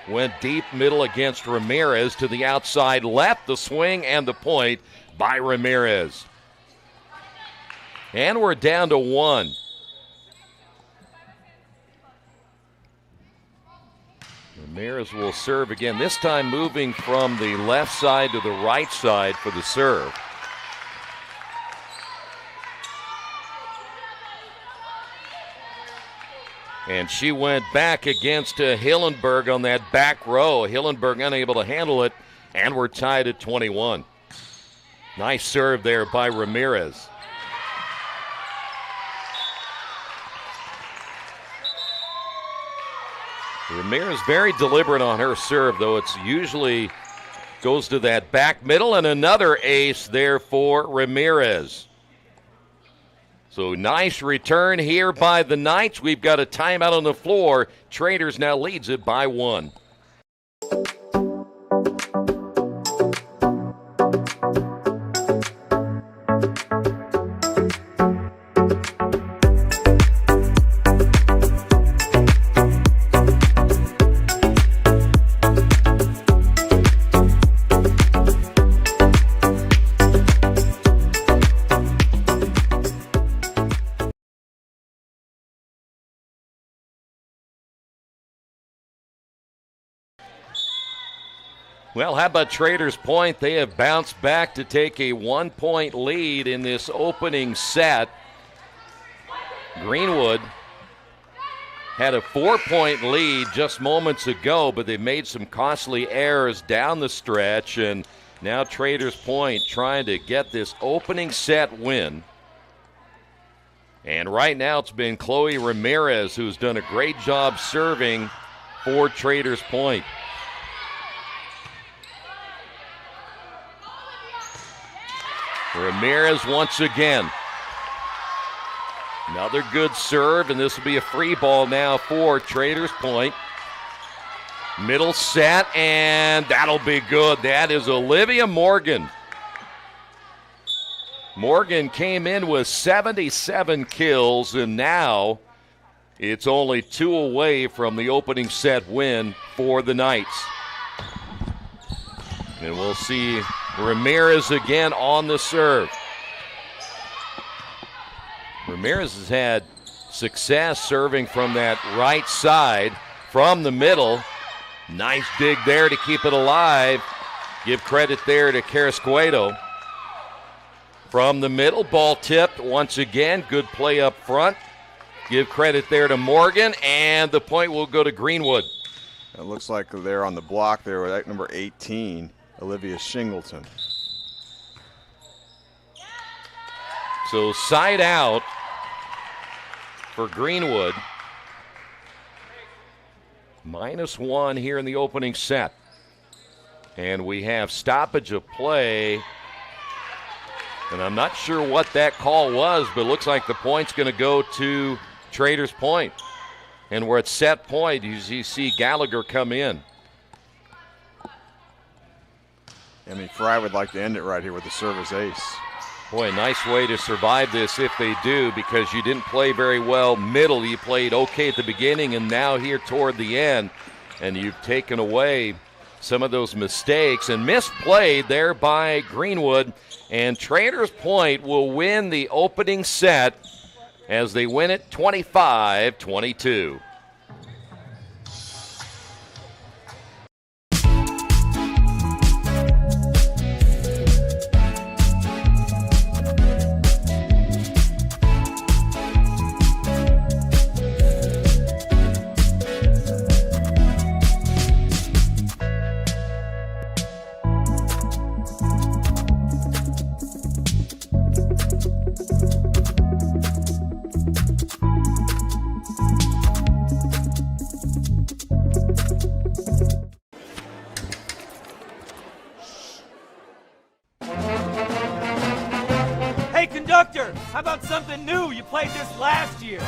Went deep middle against Ramirez to the outside left. The swing and the point by Ramirez. And we're down to 1. Ramirez will serve again, this time moving from the left side to the right side for the serve. And she went back against Hillenberg on that back row. Hillenberg unable to handle it, and we're tied at 21. Nice serve there by Ramirez. Ramirez very deliberate on her serve, though it's usually goes to that back middle, and another ace there for Ramirez. So nice return here by the Knights. We've got a timeout on the floor. Traders now leads it by 1. Well, how about Traders Point? They have bounced back to take a 1-point lead in this opening set. Greenwood had a 4-point lead just moments ago, but they made some costly errors down the stretch, and Now Traders Point trying to get this opening set win. And right now it's been Chloe Ramirez who's done a great job serving for Traders Point. Ramirez once again. Another good serve, and this will be a free ball now for Traders Point. Middle set, and that'll be good. That is Olivia Morgan. Morgan came in with 77 kills, and now it's only 2 away from the opening set win for the Knights. And we'll see Ramirez again on the serve. Ramirez has had success serving from that right side, from the middle. Nice dig there to keep it alive. Give credit there to Carrasquedo. From the middle, ball tipped once again. Good play up front. Give credit there to Morgan, and the point will go to Greenwood. It looks like they're on the block there with number 18, Olivia Shingleton. So side out for Greenwood. -1 here in the opening set. And we have stoppage of play. And I'm not sure what that call was, but it looks like the point's going to go to Traders Point. And we're at set point. You see Gallagher come in. I mean, Fry would like to end it right here with the service ace. Boy, nice way to survive this if they do, because you didn't play very well middle. You played okay at the beginning, and now here toward the end. And you've taken away some of those mistakes and misplayed there by Greenwood. And Traders Point will win the opening set as they win it 25-22. Conductor, how about something new? You played this last year.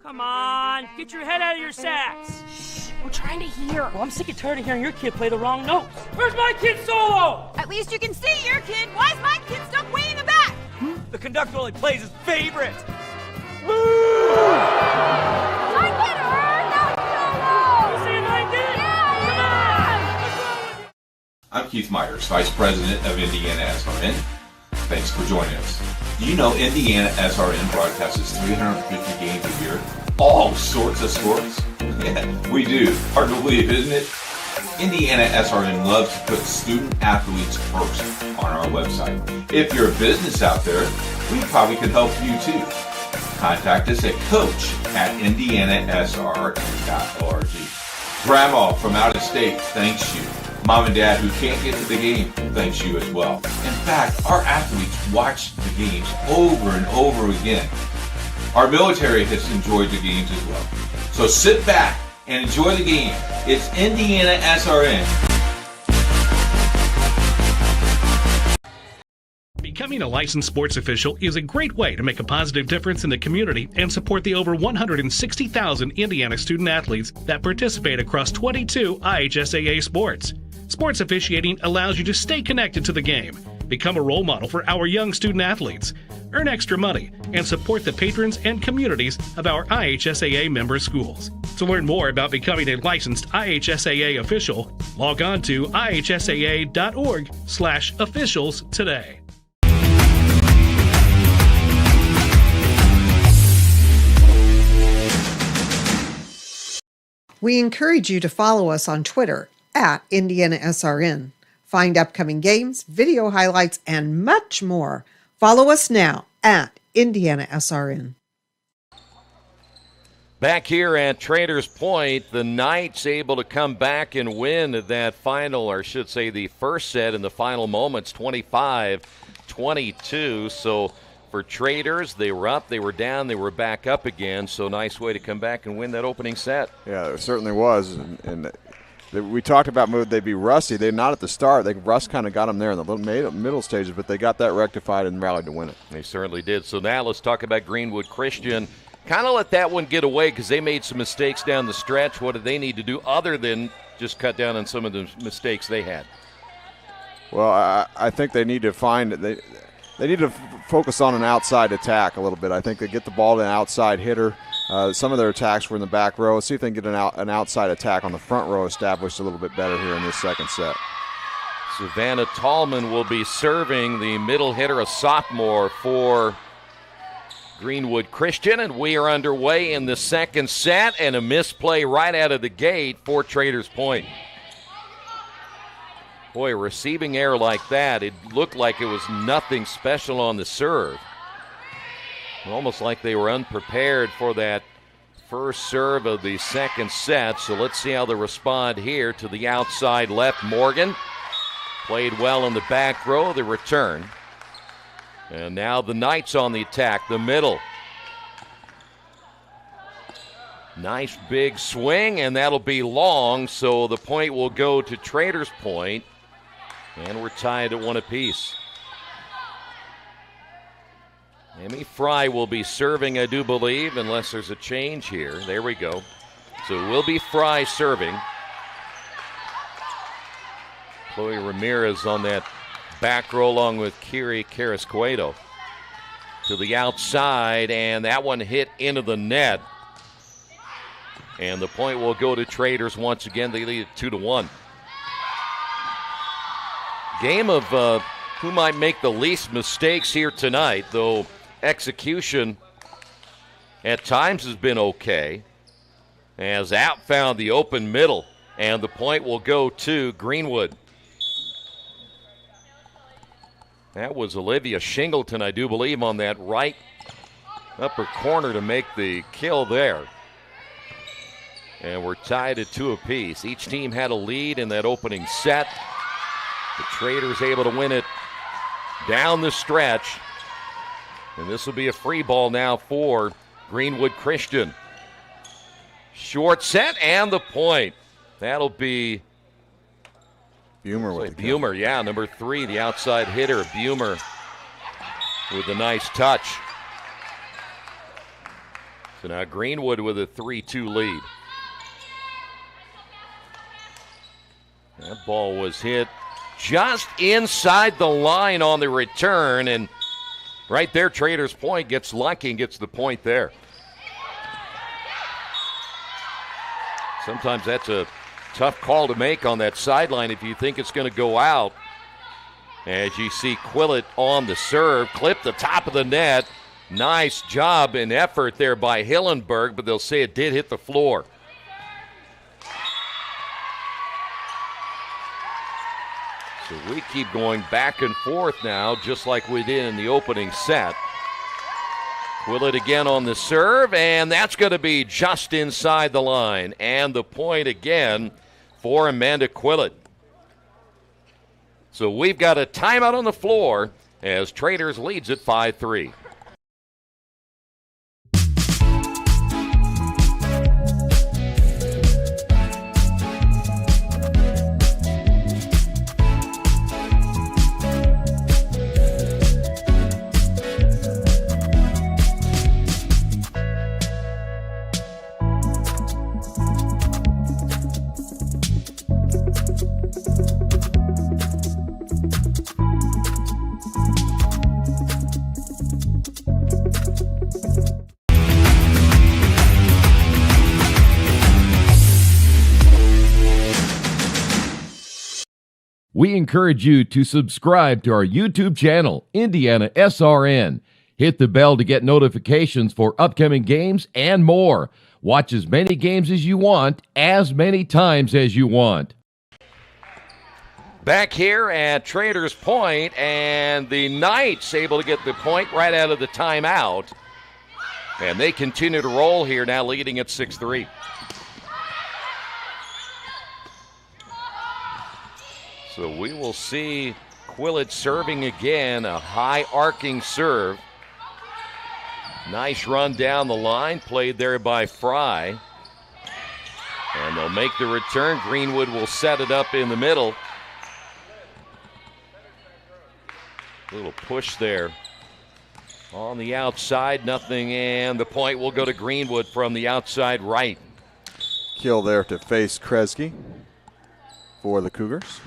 Come on, get your head out of your sacks. We're trying to hear. Well, I'm sick and tired of hearing your kid play the wrong notes. Where's my kid solo? At least you can see your kid. Why is my kid stuck way in the back? The conductor only plays his favorite. Woo! I get her! Not solo! You see if I did? Yeah! Come on! I'm Keith Myers, Vice President of IndianaSRN. Thanks for joining us. Do you know IndianaSRN broadcasts 350 games a year? All sorts of sports? Yeah, we do. Hard to believe, isn't it? IndianaSRN loves to put student athletes first on our website. If you're a business out there, we probably could help you too. Contact us at coach@indianasrn.org. Grandma from out of state thanks you. Mom and Dad who can't get to the game thanks you as well. In fact, our athletes watch the games over and over again. Our military has enjoyed the games as well. So sit back and enjoy the game. It's IndianaSRN. Becoming a licensed sports official is a great way to make a positive difference in the community and support the over 160,000 Indiana student athletes that participate across 22 IHSAA sports. Sports officiating allows you to stay connected to the game, become a role model for our young student athletes, earn extra money, and support the patrons and communities of our IHSAA member schools. To learn more about becoming a licensed IHSAA official, log on to ihsaa.org/officials today. We encourage you to follow us on Twitter @IndianaSRN. Find upcoming games, video highlights, and much more. Follow us now @IndianaSRN. Back here at Traders Point, the Knights able to come back and win that final, or I should say the first set in the final moments, 25-22. So for Traders, they were up, they were down, they were back up again. So nice way to come back and win that opening set. Yeah, it certainly was. And we talked about they'd be rusty. They're not at the start. Rust kind of got them there in the middle stages, but they got that rectified and rallied to win it. They certainly did. So now let's talk about Greenwood Christian. Kind of let that one get away because they made some mistakes down the stretch. What did they need to do other than just cut down on some of the mistakes they had? Well, I think they need to they need to focus on an outside attack a little bit. I think they get the ball to an outside hitter. Some of their attacks were in the back row. See if they can get an outside attack on the front row established a little bit better here in this second set. Savannah Tallman will be serving, the middle hitter, a sophomore for Greenwood Christian, and we are underway in the second set, and a misplay right out of the gate for Traders Point. Boy, a receiving error like that, it looked like it was nothing special on the serve. Almost like they were unprepared for that first serve of the second set. So let's see how they respond here to the outside left. Morgan played well in the back row, the return. And now the Knights on the attack, the middle. Nice big swing, and that'll be long, so the point will go to Traders Point, and we're tied at one apiece. Emmy Fry will be serving, I do believe, unless there's a change here. There we go. So it will be Fry serving. Chloe Ramirez on that back row along with Kiri Carrasquedo. To the outside, and that one hit into the net. And the point will go to Traders once again. They lead it 2-1. Game of who might make the least mistakes here tonight, though execution at times has been okay. As outfound the open middle, and the point will go to Greenwood. That was Olivia Shingleton, I do believe, on that right upper corner to make the kill there. And we're tied at 2 apiece. Each team had a lead in that opening set. The Traders able to win it down the stretch. And this will be a free ball now for Greenwood Christian. Short set and the point. That'll be Bumer with Bumer, yeah, number 3, the outside hitter. Bumer with a nice touch. So now Greenwood with a 3-2 lead. That ball was hit just inside the line on the return, and right there, Traders Point gets lucky and gets the point there. Sometimes that's a tough call to make on that sideline if you think it's going to go out. As you see Quillett on the serve, clip the top of the net. Nice job and effort there by Hillenberg, but they'll say it did hit the floor. So we keep going back and forth now, just like we did in the opening set. Quillett again on the serve, and that's going to be just inside the line. And the point again for Amanda Quillett. So we've got a timeout on the floor as Traders leads at 5-3. We encourage you to subscribe to our YouTube channel, IndianaSRN. Hit the bell to get notifications for upcoming games and more. Watch as many games as you want, as many times as you want. Back here at Traders Point, and the Knights able to get the point right out of the timeout. And they continue to roll here, now leading at 6-3. So we will see Quillett serving again, a high arcing serve. Nice run down the line, played there by Fry. And they'll make the return. Greenwood will set it up in the middle. Little push there. On the outside, nothing, and the point will go to Greenwood from the outside right. Kill there to face Kresge for the Cougars.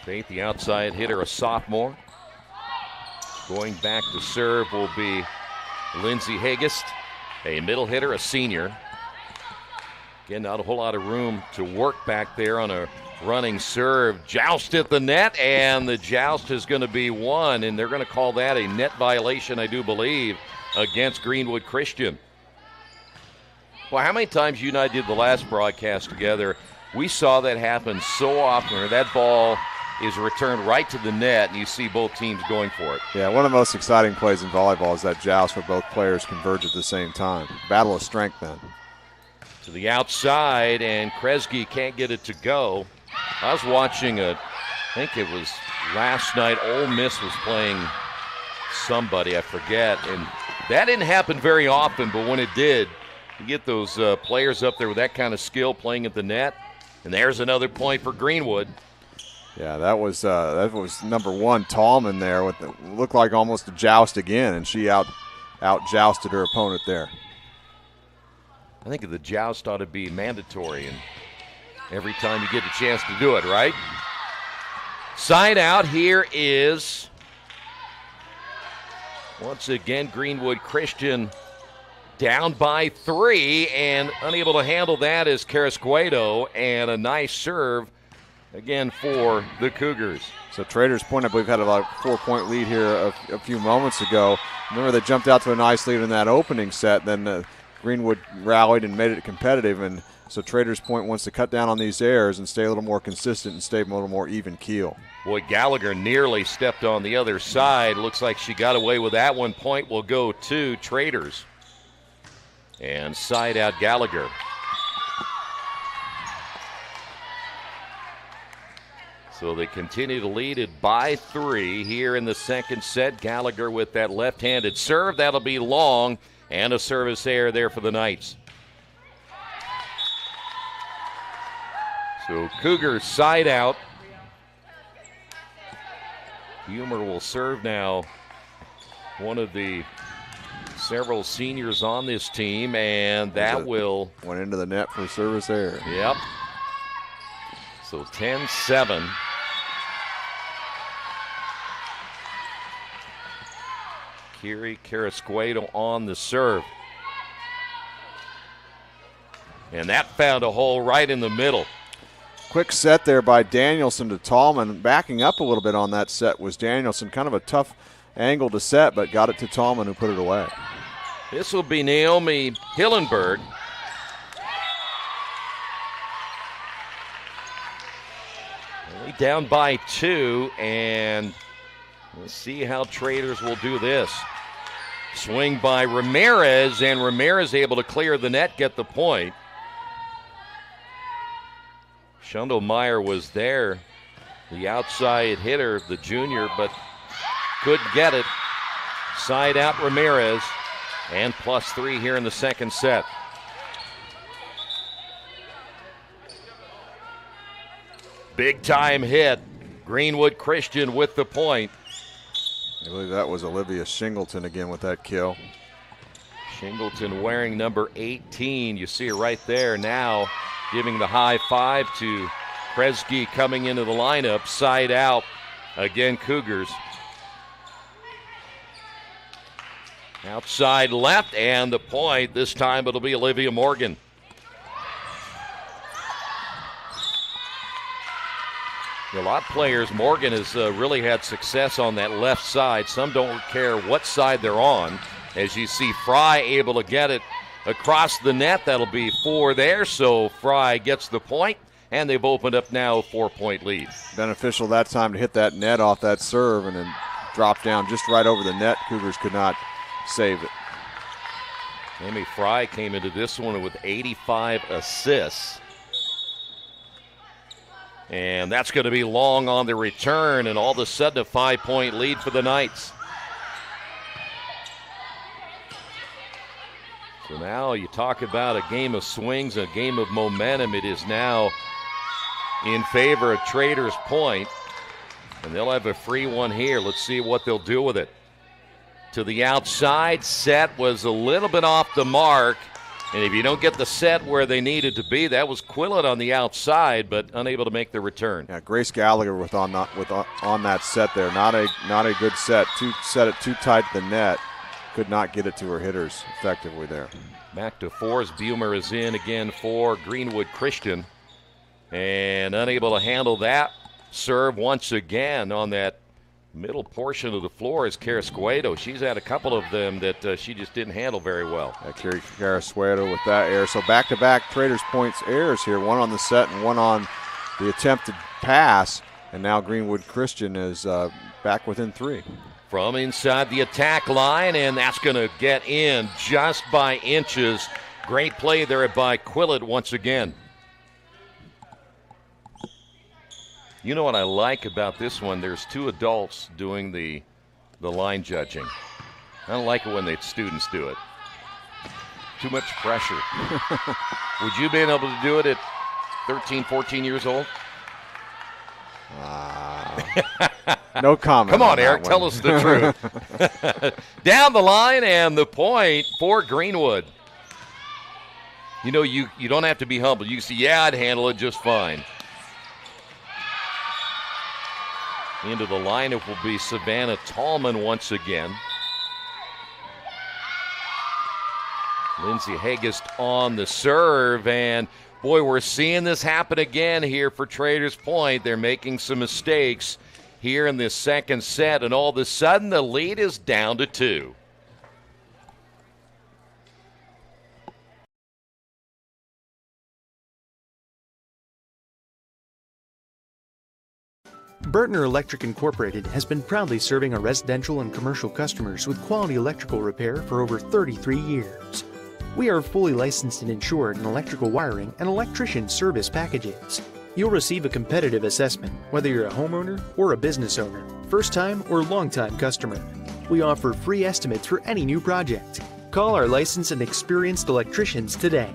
Faith, the outside hitter, a sophomore. Going back to serve will be Lindsey Hagest, a middle hitter, a senior. Again, not a whole lot of room to work back there on a running serve. Joust at the net, and the joust is going to be won, and they're going to call that a net violation, I do believe, against Greenwood Christian. Well, how many times you and I did the last broadcast together, we saw that happen so often, where that ball is returned right to the net, and you see both teams going for it. Yeah, one of the most exciting plays in volleyball is that joust where both players converge at the same time. Battle of strength then. To the outside, and Kresge can't get it to go. I was watching I think it was last night, Ole Miss was playing somebody, I forget, and that didn't happen very often, but when it did, you get those players up there with that kind of skill playing at the net, and there's another point for Greenwood. Yeah, that was number one, Tallman there, with looked like almost a joust again, and she out jousted her opponent there. I think the joust ought to be mandatory, and every time you get a chance to do it, right? Side out here is, once again, Greenwood Christian down by 3, and unable to handle that is Carrasquedo, and a nice serve again for the Cougars. So Traders Point, I believe, had about a 4-point lead here a few moments ago. Remember, they jumped out to a nice lead in that opening set, then Greenwood rallied and made it competitive, and so Traders Point wants to cut down on these errors and stay a little more consistent and stay a little more even keel. Boy, Gallagher nearly stepped on the other side. Looks like she got away with that one. Point will go to Traders. And side out Gallagher. So they continue to lead it by 3 here in the second set. Gallagher with that left-handed serve. That'll be long, and a service error there for the Knights. So Cougars side out. Humer will serve now, one of the several seniors on this team, and that will... Went into the net for a service error. Yep. So 10-7. Kiri Carrasquedo on the serve. And that found a hole right in the middle. Quick set there by Danielson to Tallman. Backing up a little bit on that set was Danielson. Kind of a tough angle to set, but got it to Tallman, who put it away. This will be Naomi Hillenberg. Only down by 2, and let's see how Traders will do this. Swing by Ramirez, and Ramirez able to clear the net, get the point. Schundelmeyer was there, the outside hitter, the junior, but couldn't get it. Side out Ramirez, and +3 here in the second set. Big time hit. Greenwood Christian with the point. I believe that was Olivia Shingleton again with that kill. Shingleton wearing number 18. You see it right there now, giving the high five to Kresge coming into the lineup. Side out again, Cougars. Outside left, and the point. This time it'll be Olivia Morgan. A lot of players, Morgan has really had success on that left side. Some don't care what side they're on. As you see Fry able to get it across the net, that'll be 4 there. So Fry gets the point, and they've opened up now a 4-point lead. Beneficial that time to hit that net off that serve and then drop down just right over the net. Cougars could not save it. Amy Fry came into this one with 85 assists. And that's going to be long on the return, and all of a sudden a 5-point lead for the Knights. So now you talk about a game of swings, a game of momentum. It is now in favor of Traders Point, and they'll have a free one here. Let's see what they'll do with it. To the outside, set was a little bit off the mark. And if you don't get the set where they needed to be, that was Quillett on the outside, but unable to make the return. Yeah, Grace Gallagher on that set there. Not a good set. Set it too tight to the net. Could not get it to her hitters effectively there. Back to fours. Bumer is in again for Greenwood Christian. And unable to handle that serve once again on that middle portion of the floor is Carrasquedo. She's had a couple of them that she just didn't handle very well. Carrasquedo with that error. So back-to-back Traders Points errors here, one on the set and one on the attempted pass. And now Greenwood Christian is back within 3. From inside the attack line, and that's going to get in just by inches. Great play there by Quillett once again. You know what I like about this one? There's 2 adults doing the line judging. I don't like it when the students do it. Too much pressure. Would you be able to do it at 13, 14 years old? No comment. Come on, Eric, tell us the truth. Down the line, and the point for Greenwood. You know, you don't have to be humble. You can say, yeah, I'd handle it just fine. Into the lineup will be Savannah Tallman once again. Lindsay Hagest on the serve, and boy, we're seeing this happen again here for Traders Point. They're making some mistakes here in this second set, and all of a sudden the lead is down to 2. Burtner Electric Incorporated has been proudly serving our residential and commercial customers with quality electrical repair for over 33 years. We are fully licensed and insured in electrical wiring and electrician service packages. You'll receive a competitive assessment whether you're a homeowner or a business owner, first-time or long-time customer. We offer free estimates for any new project. Call our licensed and experienced electricians today.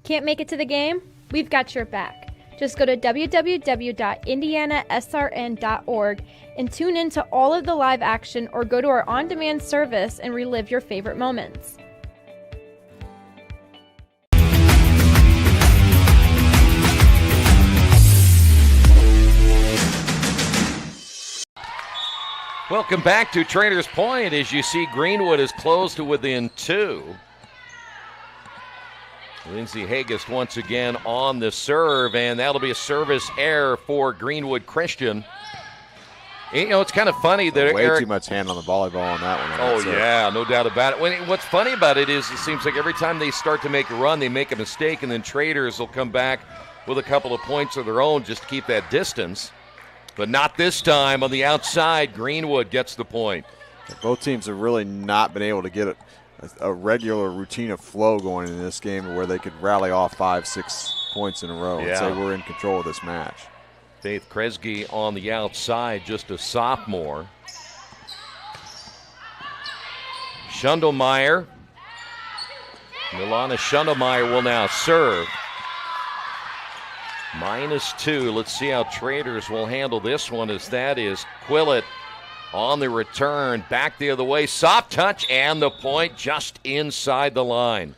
Can't make it to the game? We've got your back. Just go to www.IndianaSRN.org and tune in to all of the live action, or go to our on-demand service and relive your favorite moments. Welcome back to Traders Point. As you see, Greenwood is close to within 2. Lindsay Hagest once again on the serve, and that'll be a service error for Greenwood Christian. You know, it's kind of funny that Way too much hand on the volleyball on that one. Yeah, no doubt about it. What's funny about it is it seems like every time they start to make a run, they make a mistake, and then Traders will come back with a couple of points of their own just to keep that distance. But not this time. On the outside, Greenwood gets the point. Both teams have really not been able to get a regular routine of flow going in this game where they could rally off 5-6 points in a row and say we're in control of this match. Faith Kresge on the outside, just a sophomore. Schundelmeyer. Milana Schundelmeyer will now serve. -2. Let's see how Traders will handle this one, as that is Quillett on the return, back the other way, soft touch, and the point just inside the line.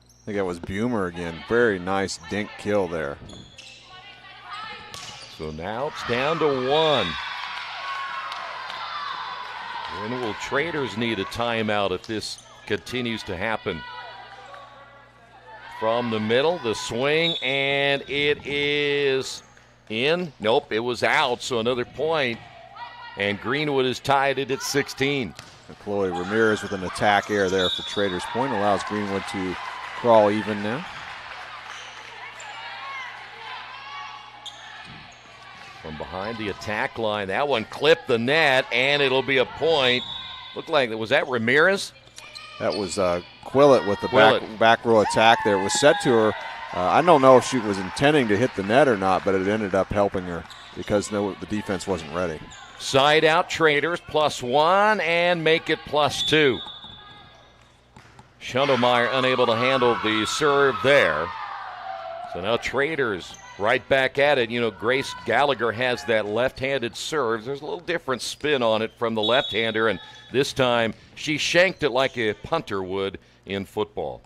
I think that was Bumer again. Very nice dink kill there. So now it's down to 1. When will Traders need a timeout if this continues to happen? From the middle, the swing, and it is in. Nope, it was out, so another point. And Greenwood is tied it at 16. Chloe Ramirez with an attack error there for Traders Point allows Greenwood to crawl even now. From behind behind the attack line. That one clipped the net, and it'll be a point. Looked like, was that Ramirez? That was Quillett with the back row attack there. It was set to her. I don't know if she was intending to hit the net or not, but it ended up helping her because the defense wasn't ready. Side out Traders, +1, and make it +2. Schundelmeyer unable to handle the serve there. So now Traders right back at it. You know, Grace Gallagher has that left-handed serve. There's a little different spin on it from the left-hander, and this time she shanked it like a punter would in football.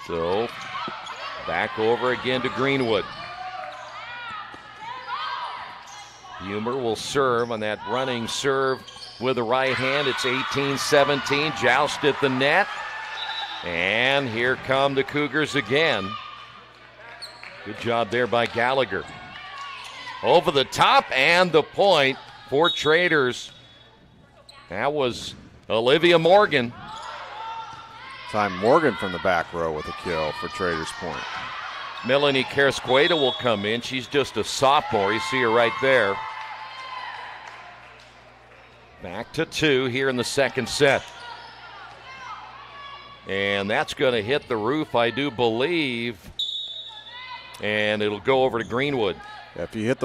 So back over again to Greenwood. Humer will serve on that running serve with the right hand. It's 18-17. Joust at the net. And here come the Cougars again. Good job there by Gallagher. Over the top and the point for Traders. That was Olivia Morgan. Time Morgan from the back row with a kill for Traders Point. Melanie Carrasqueda will come in. She's just a sophomore. You see her right there. Back to 2 here in the second set. And that's going to hit the roof, I do believe. And it'll go over to Greenwood. Yeah, if you hit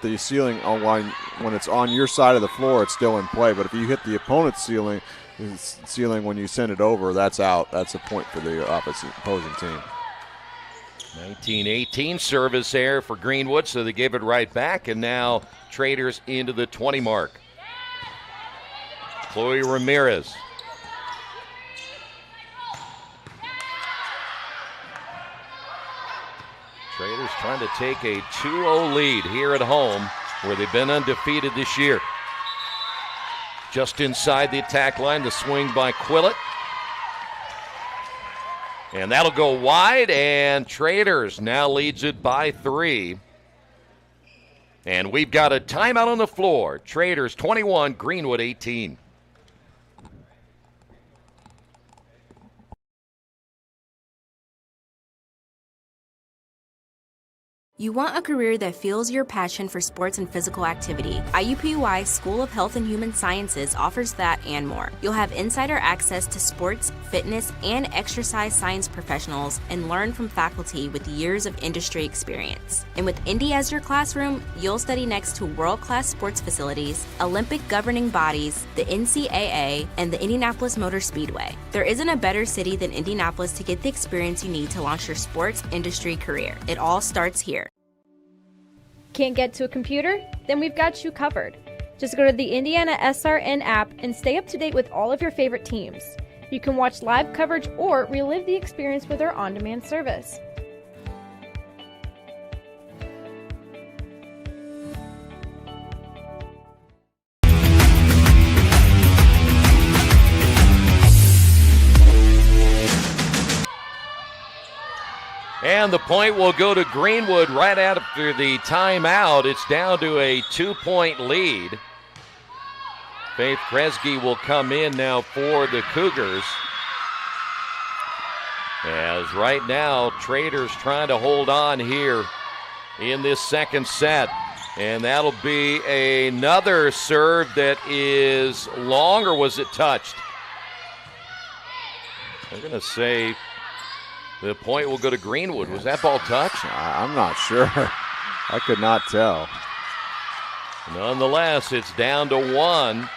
the ceiling when it's on your side of the floor, it's still in play. But if you hit the opponent's ceiling when you send it over, that's out. That's a point for the opposing team. 19-18 service error for Greenwood, so they gave it right back, and now Traders into the 20 mark. Chloe Ramirez. Traders trying to take a 2-0 lead here at home, where they've been undefeated this year. Just inside the attack line, the swing by Quillett. And that'll go wide, and Traders now leads it by 3. And we've got a timeout on the floor. Traders 21, Greenwood 18. You want a career that fuels your passion for sports and physical activity. IUPUI School of Health and Human Sciences offers that and more. You'll have insider access to sports, fitness, and exercise science professionals and learn from faculty with years of industry experience. And with Indy as your classroom, you'll study next to world-class sports facilities, Olympic governing bodies, the NCAA, and the Indianapolis Motor Speedway. There isn't a better city than Indianapolis to get the experience you need to launch your sports industry career. It all starts here. Can't get to a computer? Then we've got you covered. Just go to the IndianaSRN app and stay up to date with all of your favorite teams. You can watch live coverage or relive the experience with our on-demand service. And the point will go to Greenwood right after the timeout. It's down to a 2-point lead. Faith Kresge will come in now for the Cougars. As right now, Traders trying to hold on here in this second set. And that'll be another serve that is long, or was it touched? I'm going to say the point will go to Greenwood. Was that ball touched? I'm not sure. I could not tell. Nonetheless, it's down to 1.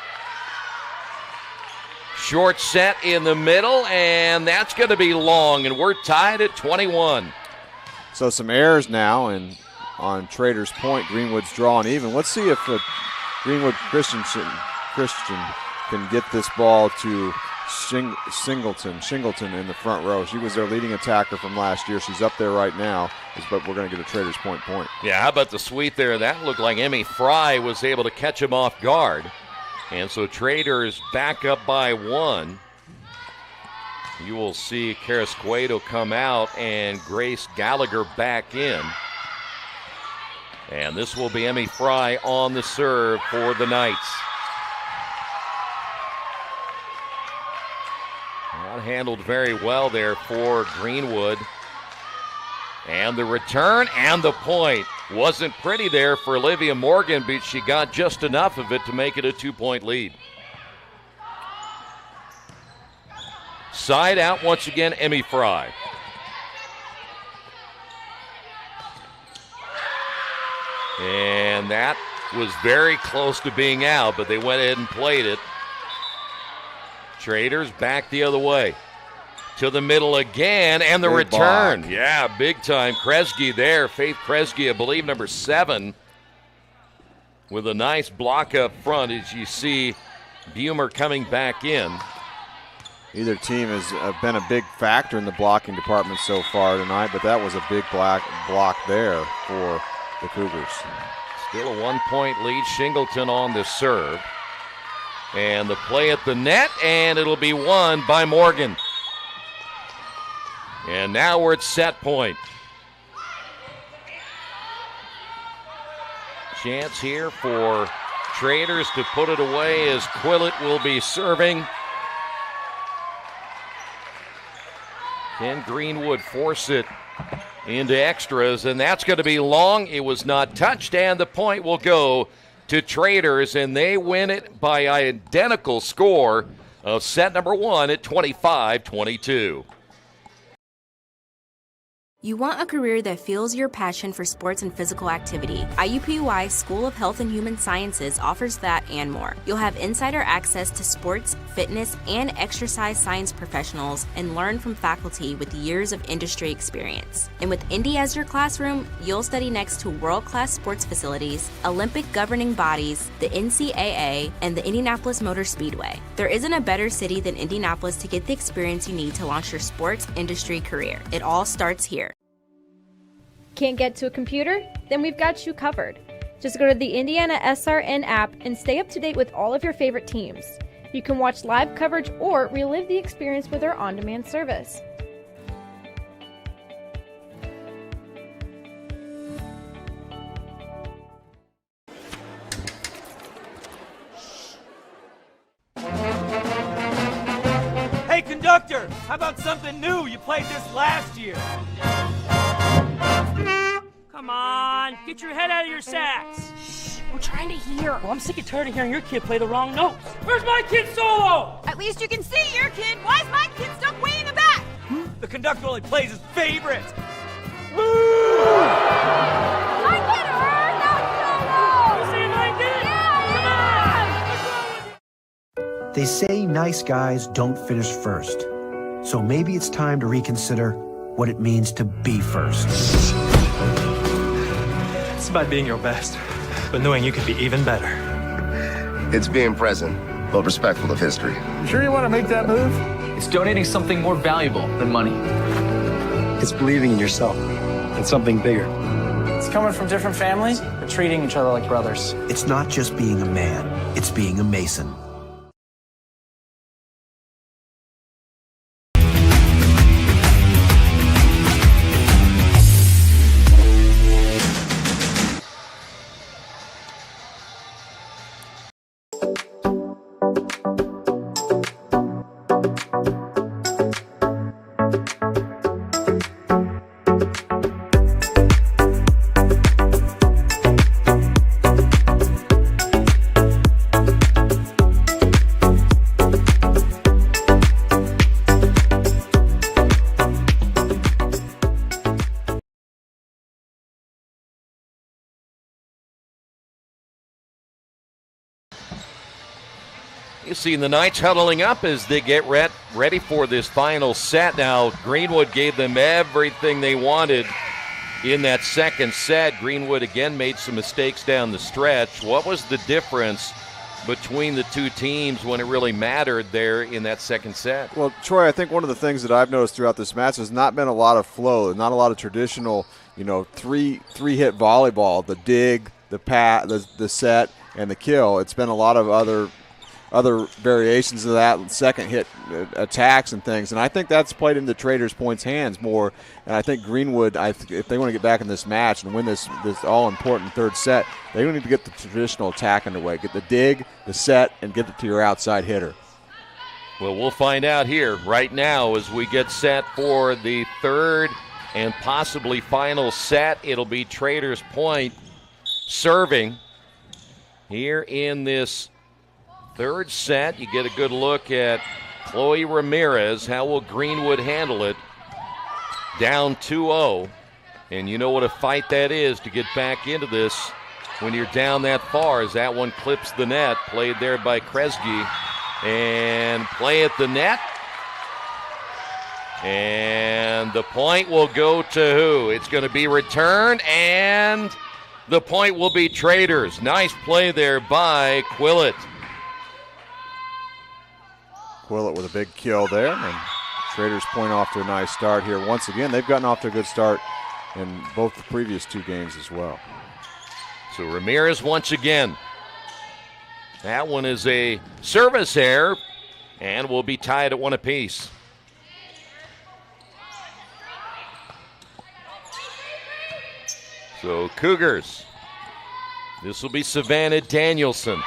Short set in the middle, and that's going to be long, and we're tied at 21. So some errors now, and on Traders Point, Greenwood's drawing even. Let's see if Greenwood Christian can get this ball to Shingleton in the front row. She was their leading attacker from last year. She's up there right now, but we're going to get a Traders Point. Yeah, how about the sweep there? That looked like Emmy Fry was able to catch him off guard. And so Traders back up by 1. You will see Carrasqueda come out and Grace Gallagher back in. And this will be Emmy Fry on the serve for the Knights. Not handled very well there for Greenwood. And the return and the point. Wasn't pretty there for Olivia Morgan, but she got just enough of it to make it a 2-point lead. Side out once again, Emmy Fry. And that was very close to being out, but they went ahead and played it. Traders back the other way. To the middle again, and the Big return. block. Yeah, big time. Kresge there. Faith Kresge, I believe, number 7. With a nice block up front as you see Bumer coming back in. Either team has been a big factor in the blocking department so far tonight, but that was a big block there for the Cougars. Still a 1-point lead. Shingleton on the serve. And the play at the net, and it'll be won by Morgan. And now we're at set point. Chance here for Traders to put it away as Quillett will be serving. Can Greenwood force it into extras? And that's going to be long. It was not touched, and the point will go to Traders, and they win it by identical score of set number 1 at 25-22. You want a career that fuels your passion for sports and physical activity. IUPUI School of Health and Human Sciences offers that and more. You'll have insider access to sports, fitness, and exercise science professionals and learn from faculty with years of industry experience. And with Indy as your classroom, you'll study next to world-class sports facilities, Olympic governing bodies, the NCAA, and the Indianapolis Motor Speedway. There isn't a better city than Indianapolis to get the experience you need to launch your sports industry career. It all starts here. Can't get to a computer? Then we've got you covered. Just go to the IndianaSRN app and stay up to date with all of your favorite teams. You can watch live coverage or relive the experience with our on-demand service. Hey, conductor, how about something new? You played this last year. Come on, get your head out of your sacks. Shh, we're trying to hear. Well, I'm sick and tired of hearing your kid play the wrong notes. Where's my kid solo? At least you can see your kid. Why is my kid stuck way in the back? The conductor only plays his favorites. My kid heard that solo! You saying I did? Yeah! They say nice guys don't finish first. So maybe it's time to reconsider what it means to be first. It's about being your best, but knowing you can be even better. It's being present, but respectful of history. You sure you want to make that move? It's donating something more valuable than money. It's believing in yourself and something bigger. It's coming from different families, but treating each other like brothers. It's not just being a man, it's being a Mason. You see the Knights huddling up as they get ready for this final set. Now, Greenwood gave them everything they wanted in that second set. Greenwood again made some mistakes down the stretch. What was the difference between the two teams when it really mattered there in that second set? Well, Troy, I think one of the things that I've noticed throughout this match has not been a lot of flow, not a lot of traditional, three-hit volleyball, the dig, the pat, the set, and the kill. It's been a lot of other variations of that, second hit attacks and things, and I think that's played into Traders' Point's hands more. And I think Greenwood, if they want to get back in this match and win this all-important third set, they need to get the traditional attack underway, get the dig, the set, and get it to your outside hitter. Well, we'll find out here right now as we get set for the third and possibly final set. It'll be Traders Point serving here in this third set. You get a good look at Chloe Ramirez. How will Greenwood handle it? Down 2-0. And you know what a fight that is to get back into this when you're down that far, as that one clips the net. Played there by Kresge. And play at the net. And the point will go to who? It's going to be returned, and the point will be Traders. Nice play there by Quillett. Quillett with a big kill there, and Traders Point off to a nice start here. Once again, they've gotten off to a good start in both the previous two games as well. So Ramirez once again. That one is a service error, and will be tied at 1 apiece. So Cougars. This will be Savannah Danielson.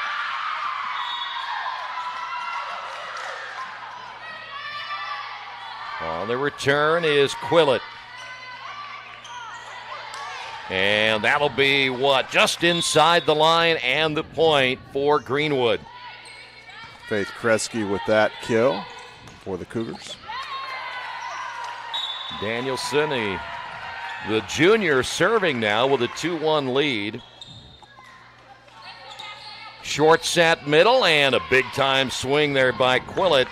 On the return is Quillett. And that'll be what? Just inside the line and the point for Greenwood. Faith Kresge with that kill for the Cougars. Danielson, the junior, serving now with a 2-1 lead. Short set middle, and a big-time swing there by Quillett.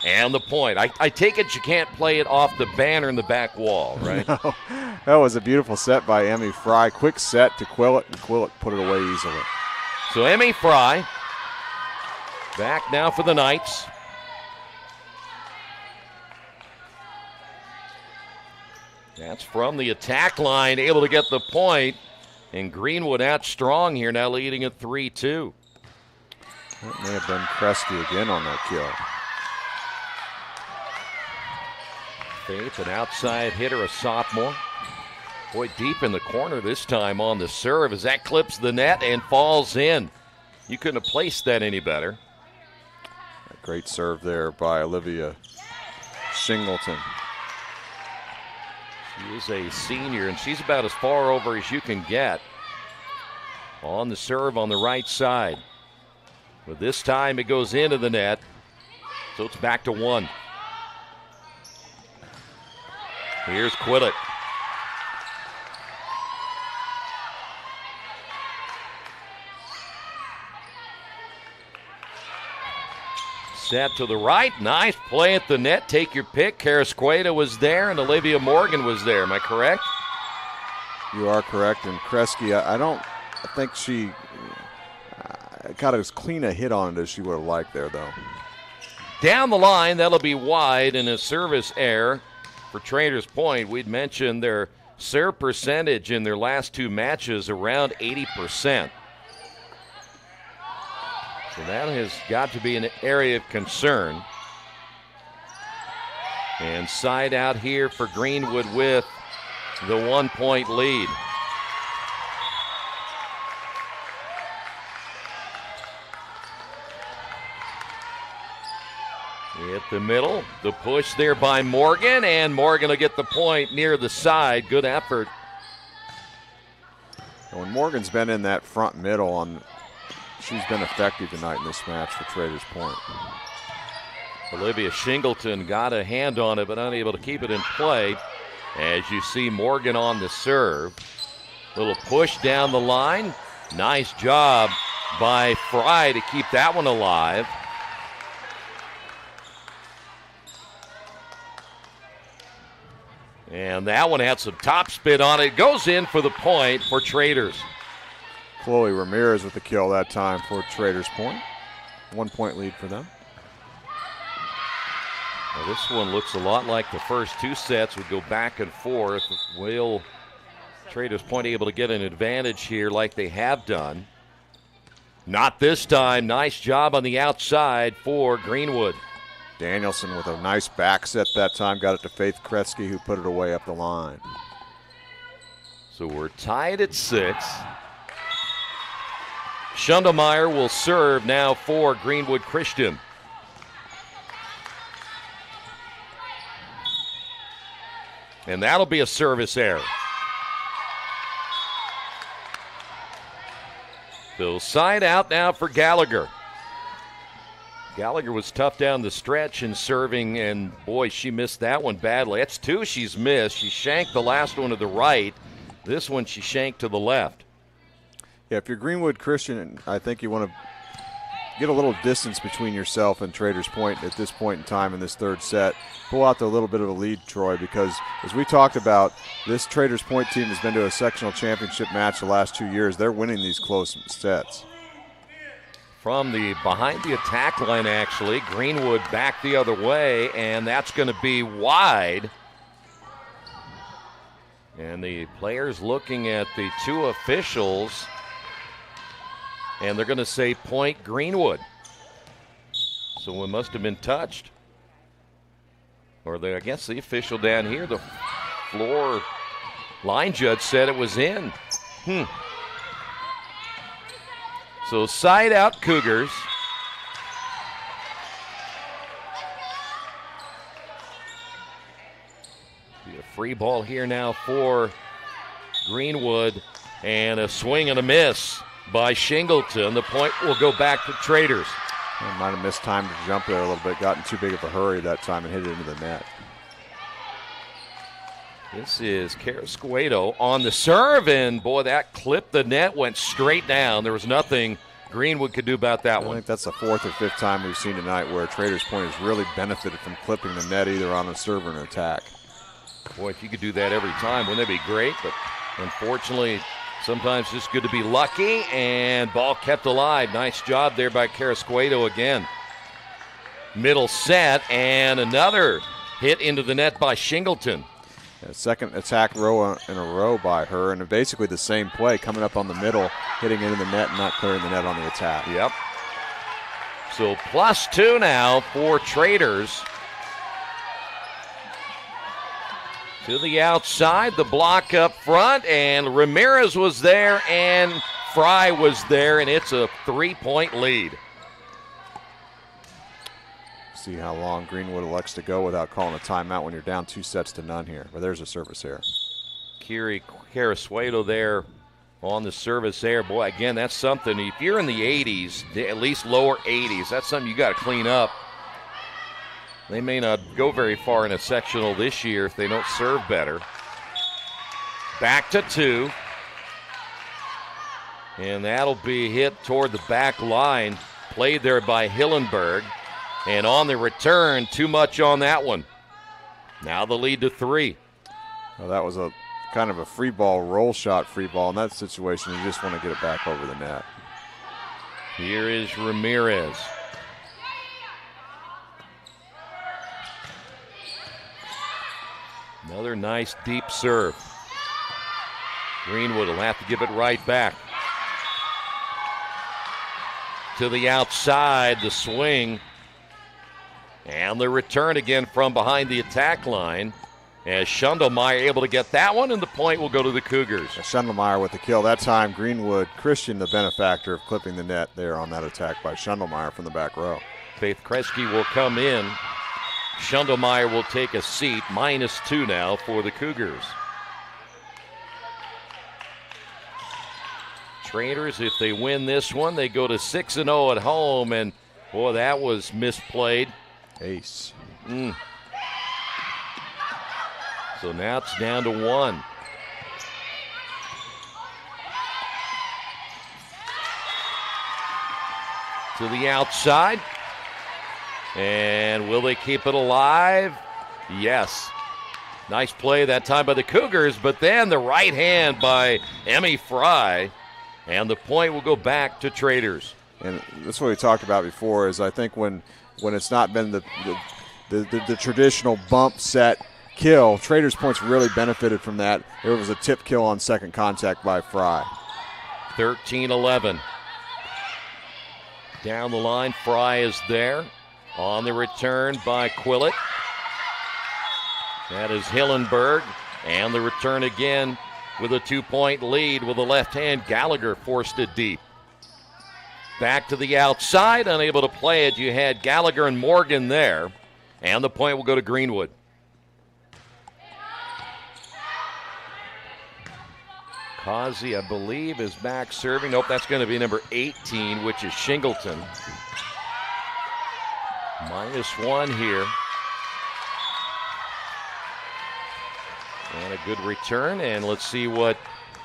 And the point. I take it you can't play it off the banner in the back wall, right? No, that was a beautiful set by Emmy Fry. Quick set to Quillett, and Quillett put it away easily. So Emmy Fry back now for the Knights. That's from the attack line, able to get the point. And Greenwood out strong here, now leading at 3-2. That may have been Kresge again on that kill. Faith, an outside hitter, a sophomore. Boy, deep in the corner this time on the serve as that clips the net and falls in. You couldn't have placed that any better. A great serve there by Olivia Shingleton. She is a senior, and she's about as far over as you can get. On the serve on the right side. But this time it goes into the net, so it's back to 1. Here's Quillett. Set to the right. Nice play at the net. Take your pick. Carrasqueta was there, and Olivia Morgan was there. Am I correct? You are correct. And Kresge, I think she got as clean a hit on it as she would have liked there, though. Down the line, that'll be wide, and a service error for Traders Point. We'd mentioned their serve percentage in their last 2 matches around 80%. So that has got to be an area of concern. And side out here for Greenwood with the 1-point lead. Hit the middle, the push there by Morgan, and Morgan will get the point near the side. Good effort. When Morgan's been in that front middle, she's been effective tonight in this match for Traders Point. Olivia Shingleton got a hand on it, but unable to keep it in play. As you see Morgan on the serve. Little push down the line. Nice job by Fry to keep that one alive. And that one had some top spin on it. Goes in for the point for Traders. Chloe Ramirez with the kill that time for Traders Point. 1-point lead for them. Well, this one looks a lot like the first 2 sets would go back and forth. Will Traders Point able to get an advantage here like they have done? Not this time. Nice job on the outside for Greenwood. Danielson with a nice back set that time. Got it to Faith Kresge, who put it away up the line. So we're tied at 6. Schundelmeyer will serve now for Greenwood Christian. And that'll be a service error. So side out now for Gallagher. Gallagher was tough down the stretch in serving, and boy, she missed that one badly. That's 2 she's missed. She shanked the last one to the right. This one she shanked to the left. Yeah, if you're Greenwood Christian, I think you want to get a little distance between yourself and Traders Point at this point in time in this third set. Pull out a little bit of a lead, Troy, because as we talked about, this Traders Point team has been to a sectional championship match the last 2 years. They're winning these close sets. From the behind the attack line, actually, Greenwood back the other way, and that's going to be wide. And the players looking at the 2 officials, and they're going to say point Greenwood. So it must have been touched. Or I guess the official down here, the floor line judge said it was in. So side out Cougars. A free ball here now for Greenwood, and a swing and a miss by Shingleton. The point will go back to Traders. Might have missed time to jump there a little bit, got in too big of a hurry that time and hit it into the net. This is Carrasquedo on the serve, and boy, that clipped the net, went straight down. There was nothing Greenwood could do about that one. I think that's the 4th or 5th time we've seen tonight where Traders Point has really benefited from clipping the net either on a serve or an attack. Boy, if you could do that every time, wouldn't that be great? But unfortunately, sometimes just good to be lucky, and ball kept alive. Nice job there by Carrasquedo again. Middle set, and another hit into the net by Shingleton. A second attack row in a row by her, and basically the same play, coming up on the middle, hitting into the net and not clearing the net on the attack. Yep. So +2 now for Traders. To the outside, the block up front, and Ramirez was there, and Fry was there, and it's a 3-point lead. See how long Greenwood elects to go without calling a timeout when you're down 2-0 here. But there's a service error. Kiri Carrasquedo there on the service error. Boy, again, that's something. If you're in the 80s, at least lower 80s, that's something you got to clean up. They may not go very far in a sectional this year if they don't serve better. Back to 2. And that'll be hit toward the back line. Played there by Hillenberg. And on the return, too much on that one. Now the lead to 3. Well, that was a kind of a free ball, roll shot free ball. In that situation, you just want to get it back over the net. Here is Ramirez. Another nice deep serve. Greenwood will have to give it right back. To the outside, the swing. And the return again from behind the attack line. As Schundelmeyer able to get that one, and the point will go to the Cougars. Schundelmeyer with the kill. That time, Greenwood Christian, the benefactor of clipping the net there on that attack by Schundelmeyer from the back row. Faith Kresge will come in. Schundelmeyer will take a seat. -2 now for the Cougars. Traders, if they win this one, they go to 6-0 at home, and boy, that was misplayed. Ace. So now it's down to 1. To the outside. And will they keep it alive? Yes. Nice play that time by the Cougars, but then the right hand by Emmy Fry. And the point will go back to Traders. And that's what we talked about before, is I think when it's not been the traditional bump set kill, Traders Point's really benefited from that. There was a tip kill on second contact by Fry. 13-11. Down the line, Fry is there. On the return by Quillett. That is Hillenberg. And the return again with a 2-point lead with a left hand. Gallagher forced it deep. Back to the outside, unable to play it. You had Gallagher and Morgan there. And the point will go to Greenwood. Causey, I believe, is back serving. Nope, that's going to be number 18, which is Shingleton. -1 here. And a good return, and let's see what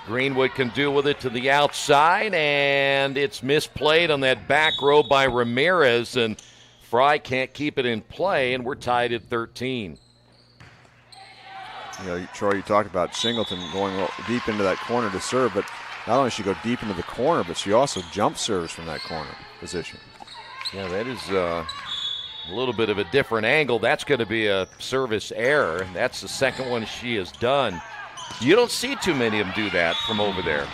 Greenwood can do with it to the outside, and it's misplayed on that back row by Ramirez, and Fry can't keep it in play, and we're tied at 13. You know, Troy, you talked about Shingleton going deep into that corner to serve, but not only does she go deep into the corner, but she also jump serves from that corner position. Yeah, that is a little bit of a different angle. That's going to be a service error. That's the second one she has done. You don't see too many of them do that from over there.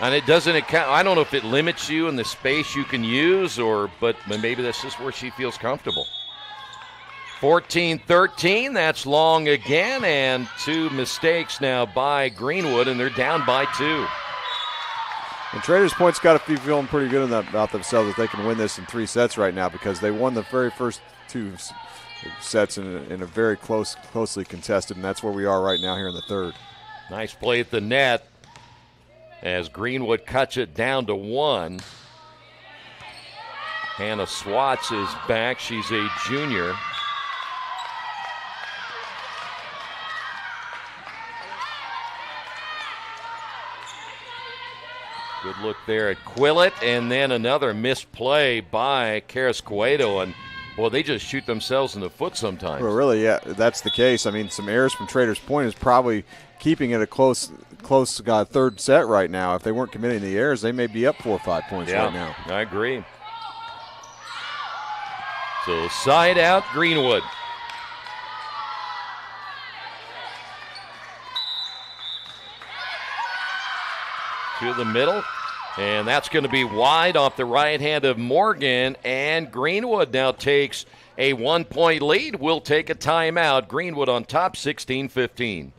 And it doesn't account. I don't know if it limits you in the space you can use, but maybe that's just where she feels comfortable. 14-13, that's long again, and 2 mistakes now by Greenwood, and they're down by 2. And Traders Point's got to be feeling pretty good about themselves that they can win this in 3 sets right now, because they won the very first 2 sets in a very closely contested, and that's where we are right now here in the third. Nice play at the net as Greenwood cuts it down to 1. Hannah Swats is back. She's a junior. Good look there at Quillett, and then another misplay by Carrasquedo, and boy, they just shoot themselves in the foot sometimes. Well, really, yeah, that's the case. I mean, some errors from Traders Point is probably keeping it a close third set right now. If they weren't committing the errors, they may be up 4 or 5 points right now. I agree. So side out, Greenwood. To the middle, and that's going to be wide off the right hand of Morgan, and Greenwood now takes a 1-point lead. We'll take a timeout. Greenwood on top, 16-15.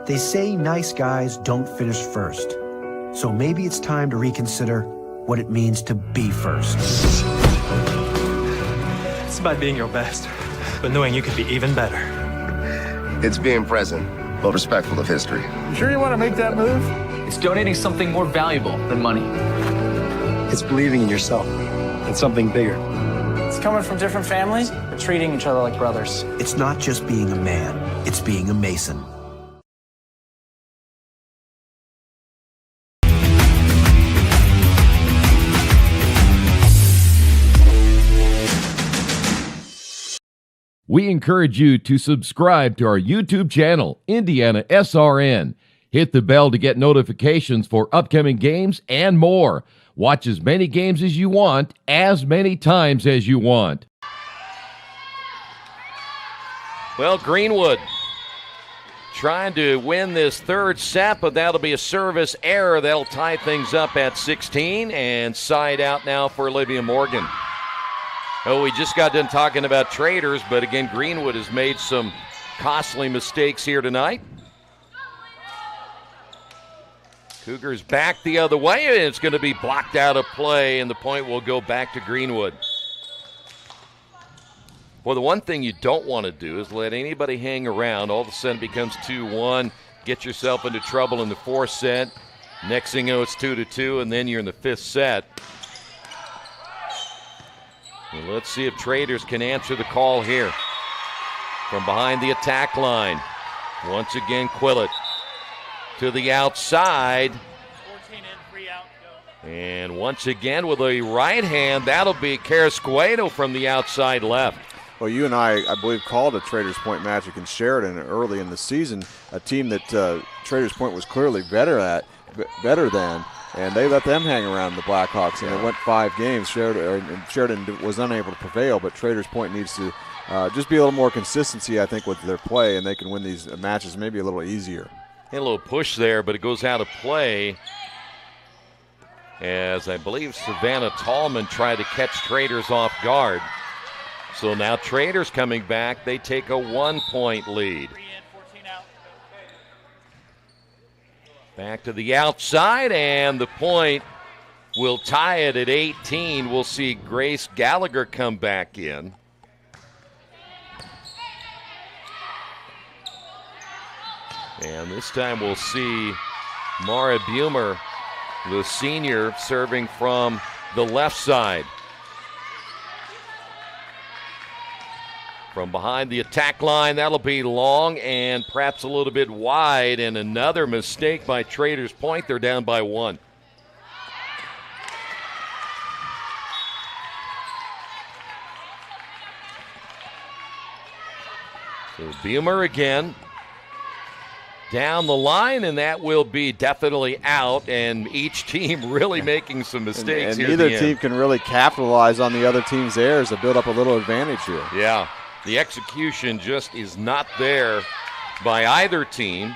They say nice guys don't finish first, so maybe it's time to reconsider what it means to be first. It's about being your best, but knowing you could be even better. It's being present, but respectful of history. You sure you want to make that move? It's donating something more valuable than money. It's believing in yourself and something bigger. It's coming from different families, but treating each other like brothers. It's not just being a man, it's being a Mason. We encourage you to subscribe to our YouTube channel, IndianaSRN. Hit the bell to get notifications for upcoming games and more. Watch as many games as you want, as many times as you want. Well, Greenwood trying to win this third set, but that'll be a service error. That'll tie things up at 16, and side out now for Olivia Morgan. Oh, we just got done talking about Traders, but again, Greenwood has made some costly mistakes here tonight. Cougars back the other way, and it's going to be blocked out of play, and the point will go back to Greenwood. Well, the one thing you don't want to do is let anybody hang around. All of a sudden it becomes 2-1. Get yourself into trouble in the fourth set. Next thing you know, it's 2-2, and then you're in the fifth set. Well, let's see if Traders can answer the call here. From behind the attack line. Once again, Quillett to the outside. 14 in, 3 out, go. And once again with a right hand, that'll be Carrasquedo from the outside left. Well, you and I believe, called a Traders Point Magic in Sheridan early in the season, a team that Traders Point was clearly better than, and they let them hang around the Blackhawks, and it went 5 games. Sheridan was unable to prevail, but Traders Point needs to just be a little more consistency, I think, with their play, and they can win these matches maybe a little easier. A little push there, but it goes out of play as I believe Savannah Tallman tried to catch Traders off guard. So now Traders coming back. They take a 1-point lead. 3 in, 14 out. Back to the outside, and the point will tie it at 18. We'll see Grace Gallagher come back in. And this time we'll see Mara Bumer, the senior, serving from the left side. From behind the attack line, that'll be long and perhaps a little bit wide, and another mistake by Traders Point. They're down by 1. So Bumer again down the line, and that will be definitely out, and each team really making some mistakes and here. Neither team can really capitalize on the other team's errors to build up a little advantage here. Yeah, the execution just is not there by either team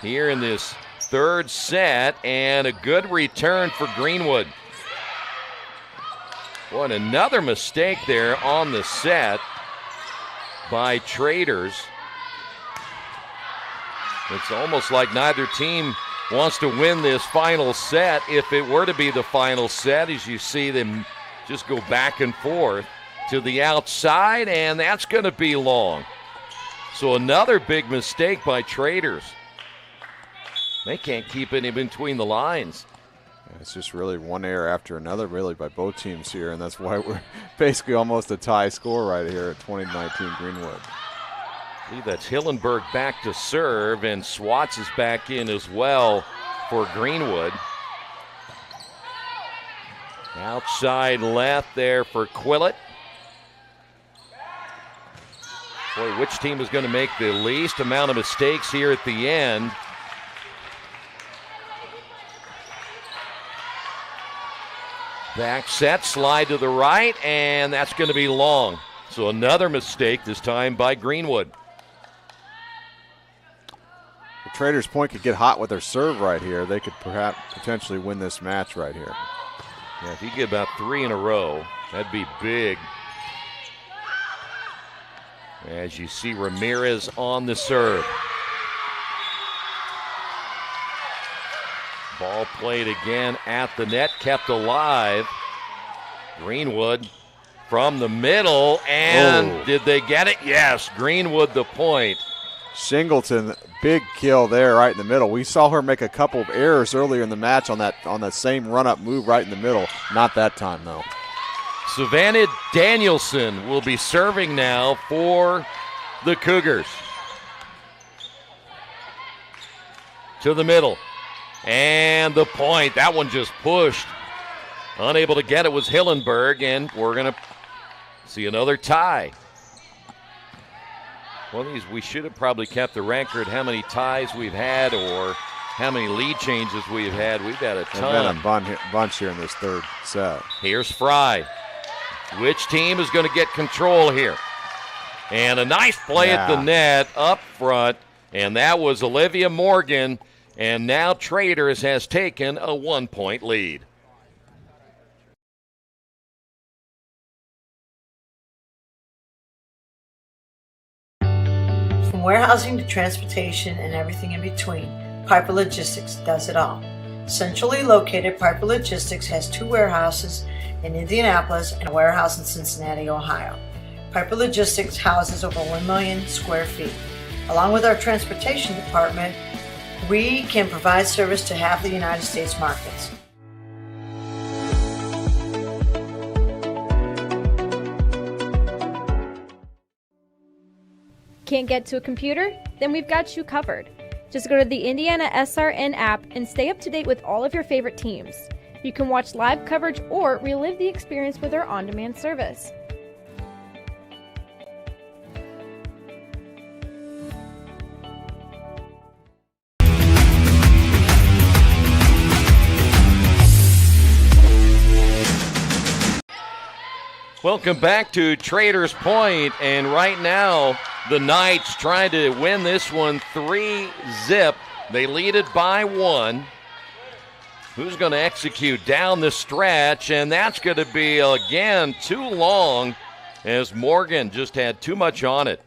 here in this third set, and a good return for Greenwood. What another mistake there on the set by Traders. It's almost like neither team wants to win this final set. If it were to be the final set, as you see them just go back and forth to the outside, and that's going to be long. So another big mistake by Traders. They can't keep it in between the lines. It's just really one error after another, really, by both teams here, and that's why we're basically almost a tie score right here at 20-19 Greenwood. I believe that's Hillenberg back to serve, and Swats is back in as well for Greenwood. Outside left there for Quillett. Boy, which team is going to make the least amount of mistakes here at the end? Back set, slide to the right, and that's going to be long. So another mistake, this time by Greenwood. The Traders Point could get hot with their serve right here. They could perhaps potentially win this match right here. Yeah, if you get about 3 in a row, that'd be big. As you see Ramirez on the serve. Ball played again at the net, kept alive. Greenwood from the middle, and Did they get it? Yes, Greenwood the point. Singleton, big kill there right in the middle. We saw her make a couple of errors earlier in the match on that same run-up move right in the middle. Not that time, though. Savannah Danielson will be serving now for the Cougars. To the middle. And the point, that one just pushed. Unable to get it was Hillenberg, and we're going to see another tie. One of these, we should have probably kept the record how many ties we've had or how many lead changes we've had. We've had a ton. There's been a bunch here in this third set. Here's Fry. Which team is going to get control here? And a nice play at the net up front, and that was Olivia Morgan. And now Traders has taken a 1-point lead. From warehousing to transportation and everything in between, Piper Logistics does it all. Centrally located, Piper Logistics has 2 warehouses in Indianapolis and a warehouse in Cincinnati, Ohio. Piper Logistics houses over 1 million square feet. Along with our transportation department, we can provide service to half the United States markets. Can't get to a computer? Then we've got you covered. Just go to the IndianaSRN app and stay up to date with all of your favorite teams. You can watch live coverage or relive the experience with our on-demand service. Welcome back to Traders Point, and right now the Knights trying to win this one 3-zip. They lead it by 1. Who's going to execute down the stretch? And that's going to be, again, too long as Morgan just had too much on it.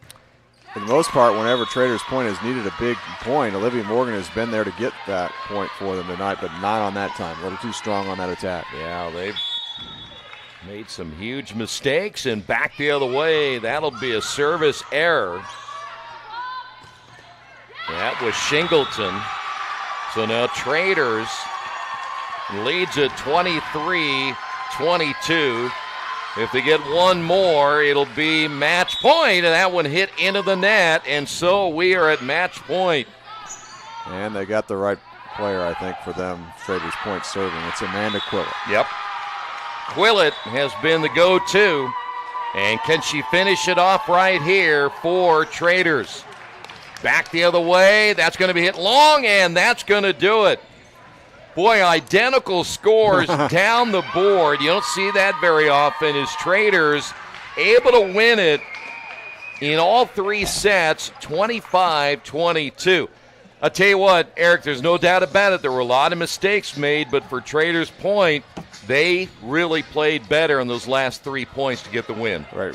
For the most part, whenever Traders Point has needed a big point, Olivia Morgan has been there to get that point for them tonight, but not on that time. A little too strong on that attack. Yeah, they've made some huge mistakes, and back the other way. That'll be a service error. That was Shingleton. So now Traders leads at 23-22. If they get one more, it'll be match point, and that one hit into the net, and so we are at match point. And they got the right player, I think, for them, Traders Point serving. It's Amanda Quillett. Yep. Quillett has been the go-to, and can she finish it off right here for Traders? Back the other way, that's going to be hit long, and that's going to do it. Boy, identical scores down the board. You don't see that very often. As Traders able to win it in all three sets, 25-22. I'll tell you what, Eric, there's no doubt about it. There were a lot of mistakes made, but for Traders Point, they really played better in those last 3 points to get the win. Right.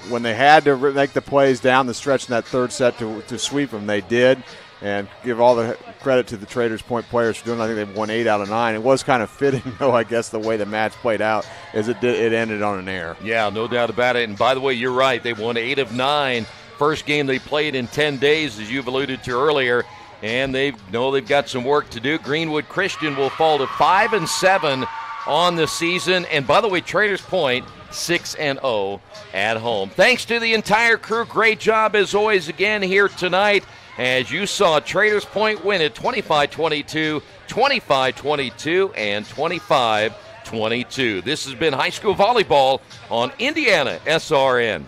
When they had to make the plays down the stretch in that third set to sweep them, they did. And give all the credit to the Traders Point players for doing it. I think they've won 8 out of 9. It was kind of fitting, though, I guess, the way the match played out, as it ended on an air. Yeah, no doubt about it. And by the way, you're right. They won 8 of 9. First game they played in 10 days, as you've alluded to earlier. And they've got some work to do. Greenwood Christian will fall to 5-7 on the season. And by the way, Traders Point 6-0 at home. Thanks to the entire crew. Great job as always again here tonight. As you saw, Traders Point win it 25-22, 25-22, and 25-22. This has been high school volleyball on IndianaSRN.